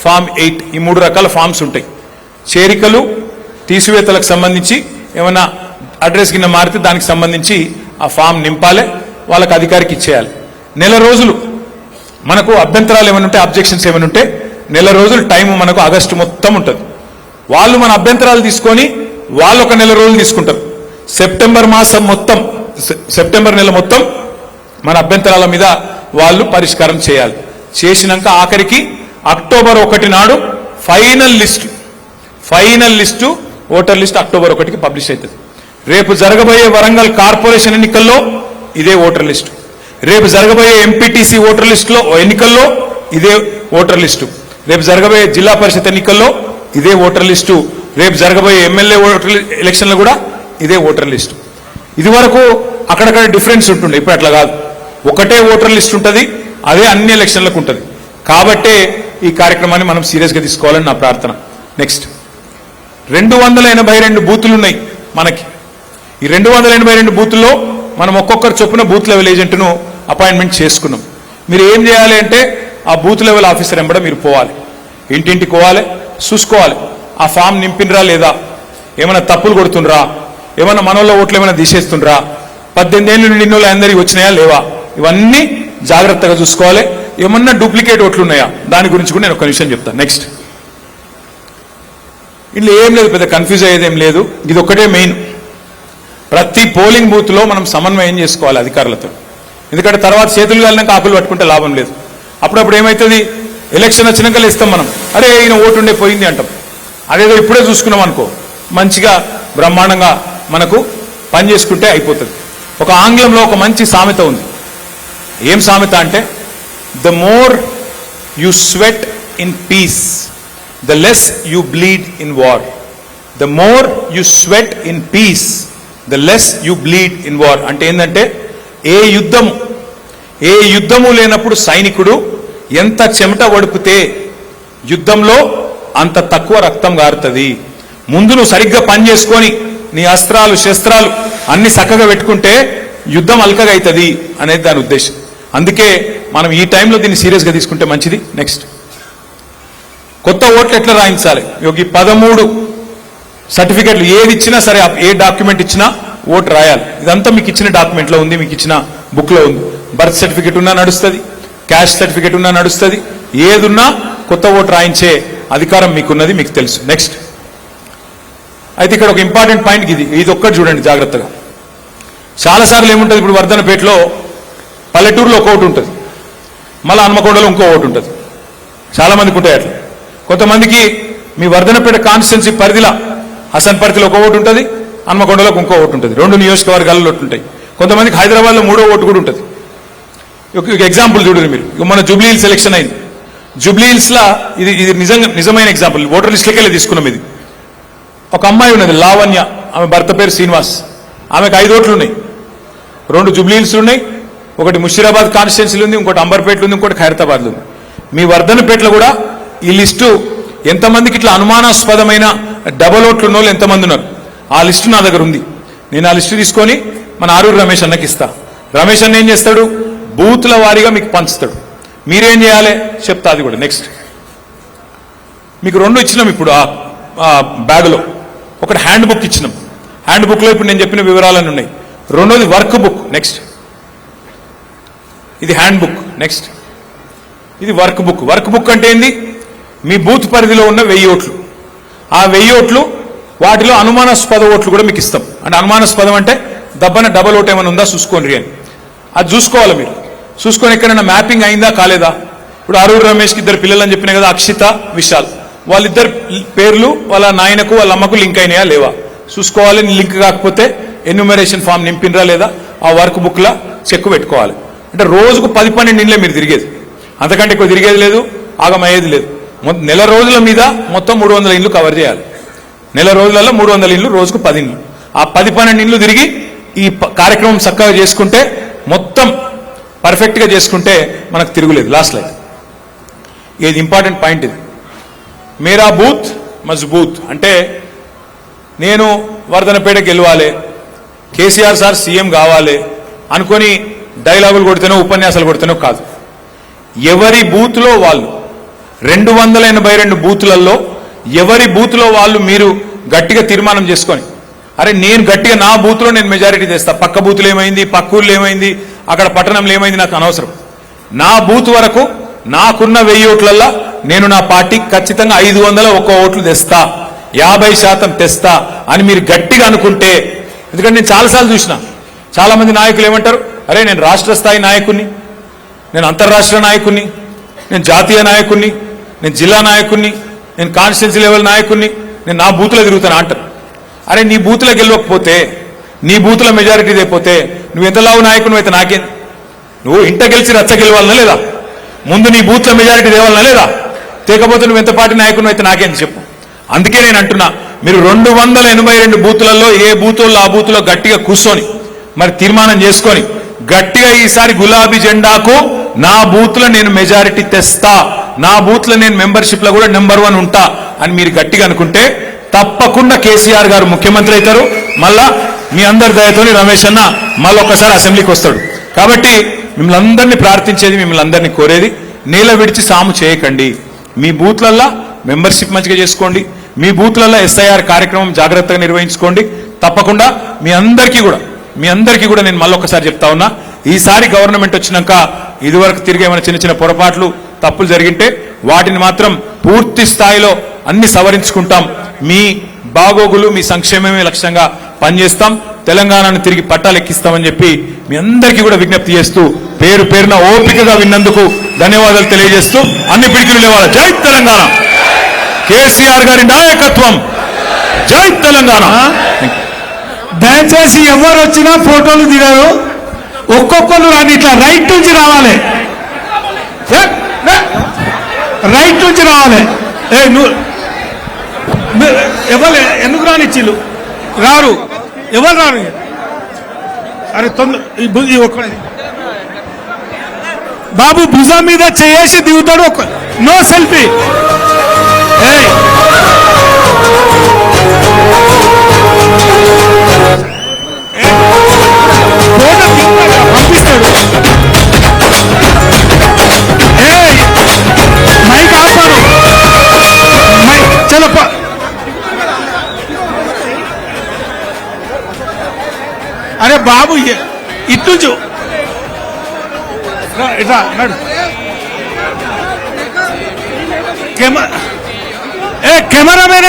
ఫామ్ 8 ఈ 3 రకాల ఫామ్స్ ఉంటాయి. చేరికలు తీసివేతలకు సంబంధించి ఏమైనా అడ్రస్ కింద మారితే దానికి సంబంధించి ఆ ఫామ్ నింపాలి, వాళ్ళకి అధికారికి ఇచ్చేయాలి. నెల రోజులు మనకు అభ్యంతరాలు ఏమైనా ఉంటే, అబ్జెక్షన్స్ ఏమైనా ఉంటే నెల రోజులు టైం మనకు ఆగస్టు మొత్తం ఉంటుంది. వాళ్ళు మన అభ్యంతరాలు తీసుకొని వాళ్ళు ఒక నెల రోజులు తీసుకుంటారు. సెప్టెంబర్ మాసం మొత్తం, సెప్టెంబర్ నెల మొత్తం మన అభ్యంతరాల మీద వాళ్ళు పరిష్కారం చేయాలి. చేసినాక ఆఖరికి అక్టోబర్ 1 నాడు final list voter list October 1కి పబ్లిష్ అవుతుంది. రేపు జరగబోయే వరంగల్ కార్పొరేషన్ ఎన్నికల్లో ఇదే ఓటర్ లిస్టు, రేపు జరగబోయే ఎంపీటీసీ ఓటర్ లిస్టులో ఎన్నికల్లో ఇదే ఓటర్ లిస్టు, రేపు జరగబోయే జిల్లా పరిషత్ ఎన్నికల్లో ఇదే ఓటర్ లిస్టు, రేపు జరగబోయే ఎమ్మెల్యే ఓటర్ ఎలక్షన్లో కూడా ఇదే ఓటర్ లిస్టు. ఇది వరకు అక్కడక్కడ డిఫరెన్స్ ఉంటుండే, ఇప్పుడు అట్లా కాదు, ఒకటే ఓటర్ లిస్ట్ ఉంటుంది, అదే అన్ని ఎలక్షన్లకు ఉంటుంది. కాబట్టే ఈ కార్యక్రమాన్ని మనం సీరియస్గా తీసుకోవాలని నా ప్రార్థన. నెక్స్ట్ 282 బూతులు ఉన్నాయి మనకి. ఈ 282 బూతుల్లో మనం ఒక్కొక్కరు చొప్పున బూత్ లెవెల్ ఏజెంట్ను అపాయింట్మెంట్ చేసుకున్నాం. మీరు ఏం చేయాలి అంటే ఆ బూత్ లెవెల్ ఆఫీసర్ వెంబడ మీరు పోవాలి, ఇంటింటికి పోవాలి, చూసుకోవాలి ఆ ఫామ్ నింపినరా లేదా, ఏమైనా తప్పులు కొడుతుండ్రా, ఏమైనా మనోళ్ళ ఓట్లు ఏమైనా తీసేస్తుండ్రా, 18 ఏళ్ళు నిండిన వాళ్ళు అందరికీ వచ్చినాయా లేవా, ఇవన్నీ జాగ్రత్తగా చూసుకోవాలి. ఏమన్నా డూప్లికేట్ ఓట్లు ఉన్నాయా దాని గురించి కూడా నేను ఒక విషయం చెప్తాను. నెక్స్ట్ ఇట్లా ఏం లేదు, పెద్ద కన్ఫ్యూజ్ అయ్యేదేం లేదు. ఇది ఒక్కటే మెయిన్, ప్రతి పోలింగ్ బూత్ లో మనం సమన్వయం చేసుకోవాలి అధికారులతో. ఎందుకంటే తర్వాత చేతులు కాలినాక ఆకులు పట్టుకుంటే లాభం లేదు. అప్పుడప్పుడు ఏమవుతుంది, ఎలక్షన్ వచ్చినాక ఇస్తాం మనం, అరే ఈయన ఓటు ఉండే పోయింది అంటాం. అదేదో ఇప్పుడే చూసుకున్నాం అనుకో మంచిగా బ్రహ్మాండంగా మనకు పని చేసుకుంటే అయిపోతుంది. ఒక ఆంగ్లంలో ఒక మంచి సామెత ఉంది. ఏం సామెత అంటే, the more you sweat in peace the less you bleed in war. The more you sweat in peace the less you bleed in war. అంటే ఏంటంటే ఏ యుద్ధము లేనప్పుడు సైనికుడు ఎంత చెమట వడిపితే యుద్ధంలో అంత తక్కువ రక్తం గారుతుంది. ముందు నువ్వు సరిగ్గా పని చేసుకొని నీ అస్త్రాలు శస్త్రాలు అన్ని చక్కగా పెట్టుకుంటే యుద్ధం అల్కగా అవుతుంది అనేది దాని ఉద్దేశం. అందుకే మనం ఈ టైంలో దీన్ని సీరియస్గా తీసుకుంటే మంచిది. నెక్స్ట్, కొత్త ఓట్లు ఎట్లా రాయించాలి? ఈ 13 సర్టిఫికెట్లు ఏది ఇచ్చినా సరే, ఏ డాక్యుమెంట్ ఇచ్చినా ఓటు రాయాలి. ఇదంతా మీకు ఇచ్చిన డాక్యుమెంట్లో ఉంది, మీకు ఇచ్చిన బుక్లో ఉంది. బర్త్ సర్టిఫికెట్ ఉన్నా నడుస్తుంది, క్యాష్ సర్టిఫికెట్ ఉన్నా నడుస్తుంది. ఏదున్నా కొత్త ఓటు రాయించే అధికారం మీకున్నది, మీకు తెలుసు. నెక్స్ట్, అయితే ఇక్కడ ఒక ఇంపార్టెంట్ పాయింట్ ఇది ఒక్కటి చూడండి జాగ్రత్తగా. చాలాసార్లు ఏముంటుంది, ఇప్పుడు వర్ధనపేటలో పల్లెటూరులో ఒక ఓటు ఉంటుంది, మళ్ళీ హన్మకొండలో ఇంకో ఓటు ఉంటుంది. చాలా మందికి ఉంటాయి అట్లా. కొంతమందికి మీ వర్ధనపేట కాన్స్టిట్యున్సీ పరిధిలో హసన్పర్తిలో ఒక ఓటు ఉంటుంది, హన్మకొండలో ఇంకో ఓటు ఉంటుంది. 2 నియోజకవర్గాల్లో ఓటు ఉంటాయి. కొంతమందికి హైదరాబాద్లో 3వ ఓటు కూడా ఉంటుంది. ఒక ఎగ్జాంపుల్ చూడండి మీరు. మన జూబ్లీ హిల్స్ ఎలక్షన్ అయింది. జూబ్లీ హిల్స్లో ఇది నిజమైన ఎగ్జాంపుల్. ఓటర్ లిస్టులకి వెళ్ళి తీసుకున్నాం. ఇది ఒక అమ్మాయి ఉన్నది లావణ్య, ఆమె భర్త పేరు శ్రీనివాస్. ఆమెకు 5 ఓట్లు ఉన్నాయి. 2 జూబ్లీ హిల్స్ ఉన్నాయి, ఒకటి ముషీరాబాద్ కాన్స్టిట్యున్సీలు ఉంది, ఇంకోటి అంబర్పేటలో ఉంది, ఇంకోటి ఖైరతాబాద్లో ఉంది. మీ వర్ధనపేటలో కూడా ఈ లిస్టు ఎంతమందికి ఇట్లా అనుమానాస్పదమైన డబల్ ఓట్లు ఉన్న వాళ్ళు ఎంతమంది ఉన్నారు, ఆ లిస్టు నా దగ్గర ఉంది. నేను ఆ లిస్టు తీసుకొని మన ఆరూరు రమేష్ అన్నకి ఇస్తా. రమేష్ అన్న ఏం చేస్తాడు, బూత్ల వారీగా మీకు పంచుతాడు. మీరేం చేయాలి చెప్తా అది కూడా. నెక్స్ట్, మీకు 2 ఇచ్చినాం ఇప్పుడు ఆ బ్యాగ్లో. ఒకటి హ్యాండ్ బుక్ ఇచ్చినాం. హ్యాండ్ బుక్లో ఇప్పుడు నేను చెప్పిన వివరాలన్నీ ఉన్నాయి. 2వది వర్క్ బుక్. నెక్స్ట్, ఇది హ్యాండ్ బుక్. నెక్స్ట్, ఇది వర్క్ బుక్. వర్క్ బుక్ అంటే ఏంది, మీ బూత్ పరిధిలో ఉన్న 1000 ఓట్లు. ఆ 1000 ఓట్లు వాటిలో అనుమానాస్పద ఓట్లు కూడా మీకు ఇస్తాం. అంటే అనుమానాస్పదం అంటే దబ్బన డబల్ ఓట్ ఏమైనా ఉందా చూసుకోండి అని. అది చూసుకోవాలి మీరు. చూసుకొని ఎక్కడైనా మ్యాపింగ్ అయిందా కాలేదా. ఇప్పుడు ఆరూరు రమేష్కి 2 పిల్లలు అని చెప్పినా కదా, అక్షిత విశాల్. వాళ్ళిద్దరు పేర్లు వాళ్ళ నాయనకు వాళ్ళ అమ్మకు లింక్ అయినాయా లేవా చూసుకోవాలి. లింక్ కాకపోతే ఎన్యూమరేషన్ ఫామ్ నింపినరా లేదా ఆ వర్క్ బుక్లా చెక్ పెట్టుకోవాలి. అంటే రోజుకు 10-12 ఇండ్లే మీరు తిరిగేది, అంతకంటే ఎక్కువ తిరిగేది లేదు, ఆగమయ్యేది లేదు. నెల రోజుల మీద మొత్తం 300 ఇండ్లు కవర్ చేయాలి. నెల రోజులలో 300 ఇండ్లు, రోజుకు 10 ఇండ్లు. ఆ 10-12 ఇండ్లు తిరిగి ఈ కార్యక్రమం చక్కగా చేసుకుంటే, మొత్తం పర్ఫెక్ట్గా చేసుకుంటే మనకు తిరుగులేదు. లాస్ట్ లైఫ్ ఇది ఇంపార్టెంట్ పాయింట్. ఇది మేరా బూత్ మజ్బూత్. అంటే నేను వర్ధనపేట గెలవాలి, కేసీఆర్ సార్ సీఎం కావాలి అనుకొని డైలాగులు కొడితేనో ఉపన్యాసాలు కొడితేనో కాదు. ఎవరి బూత్లో వాళ్ళు 282 బూతులలో ఎవరి బూత్లో వాళ్ళు మీరు గట్టిగా తీర్మానం చేసుకొని, అరే నేను గట్టిగా నా బూత్లో నేను మెజారిటీ తెస్తా, పక్క బూతులు ఏమైంది, పక్క ఊళ్ళు ఏమైంది, అక్కడ పట్టణంలో ఏమైంది నాకు అనవసరం. నా బూత్ వరకు నాకున్న 1000 ఓట్లల్లో నేను నా పార్టీకి ఖచ్చితంగా 501 ఓట్లు తెస్తా, 50% తెస్తా అని మీరు గట్టిగా అనుకుంటే. ఎందుకంటే నేను చాలాసార్లు చూసిన చాలా మంది నాయకులు ఏమంటారు, అరే నేను రాష్ట్ర స్థాయి నాయకుడిని, నేను అంతర్రాష్ట్ర నాయకుడిని, నేను జాతీయ నాయకుడిని, నేను జిల్లా నాయకుడిని, నేను కాన్స్టిట్యున్సీ లెవెల్ నాయకుడిని, నేను నా బూత్లో తిరుగుతాను అంటారు. అరే నీ బూత్లో గెలవకపోతే, నీ బూత్లో మెజారిటీ లేకపోతే నువ్వు ఎంతలావు నాయకుడు అయితే నాకేం? నువ్వు ఇంట గెలిచి రచ్చ గెలవాలనా లేదా? ముందు నీ బూత్లో మెజారిటీ తేవాలనా లేదా? తేకపోతే నువ్వు ఎంత పార్టీ నాయకుడు అయితే నాకేం చెప్పు. అందుకే నేను అంటున్నా, మీరు 282 బూతులలో ఏ బూతుల్లో ఆ బూత్లో గట్టిగా కూర్చొని మరి తీర్మానం చేసుకొని గట్టిగా ఈసారి గులాబీ జెండాకు నా బూత్లో నేను మెజారిటీ తెస్తా, నా బూత్లో నేను మెంబర్షిప్ లో కూడా నెంబర్ 1 ఉంటా అని మీరు గట్టిగా అనుకుంటే తప్పకుండా కేసీఆర్ గారు ముఖ్యమంత్రి అవుతారు. మళ్ళా మీ అందరి దయతోని రమేష్ అన్న మళ్ళీ ఒక్కసారి అసెంబ్లీకి వస్తాడు. కాబట్టి మిమ్మల్ని అందరినీ ప్రార్థించేది, మిమ్మల్ని అందరినీ కోరేది, నేల విడిచి సాము చేయకండి. మీ బూత్లల్లో మెంబర్షిప్ మంచిగా చేసుకోండి, మీ బూత్లలో SIR కార్యక్రమం జాగ్రత్తగా నిర్వహించుకోండి. తప్పకుండా మీ అందరికీ కూడా నేను మళ్ళీ ఒకసారి చెప్తా ఉన్నా, ఈసారి గవర్నమెంట్ వచ్చినాక ఇదివరకు తిరిగి ఏమైనా చిన్న చిన్న పొరపాట్లు తప్పులు జరిగింటే వాటిని మాత్రం పూర్తి స్థాయిలో అన్ని సవరించుకుంటాం. మీ బాగోగులు మీ సంక్షేమమే లక్ష్యంగా పనిచేస్తాం. తెలంగాణను తిరిగి పట్టాలు ఎక్కిస్తామని చెప్పి మీ అందరికీ కూడా విజ్ఞప్తి చేస్తూ పేరు పేరున ఓపికగా విన్నందుకు ధన్యవాదాలు తెలియజేస్తూ అన్ని పిడికిలు లేవాలి. జై తెలంగాణ. కేసీఆర్ గారి నాయకత్వం. జై తెలంగాణ. దయచేసి ఎవరు వచ్చినా ఫోటోలు దిగారు, ఒక్కొక్కరు రాని, ఇట్లా రైట్ నుంచి రావాలి, రైట్ నుంచి రావాలి. ఎవరు ఎందుకు రానిచ్చిళ్ళు రారు, ఎవరు రారు. అరే తొందర ఒక్క బాబు భుజం మీద చేసి దిగుతాడు. No selfie. పంపిస్తాడు. మైక్ ఆపాను. చలో అరే బాబు ఇటు ఇట్లా నడు. కెమెరామెన్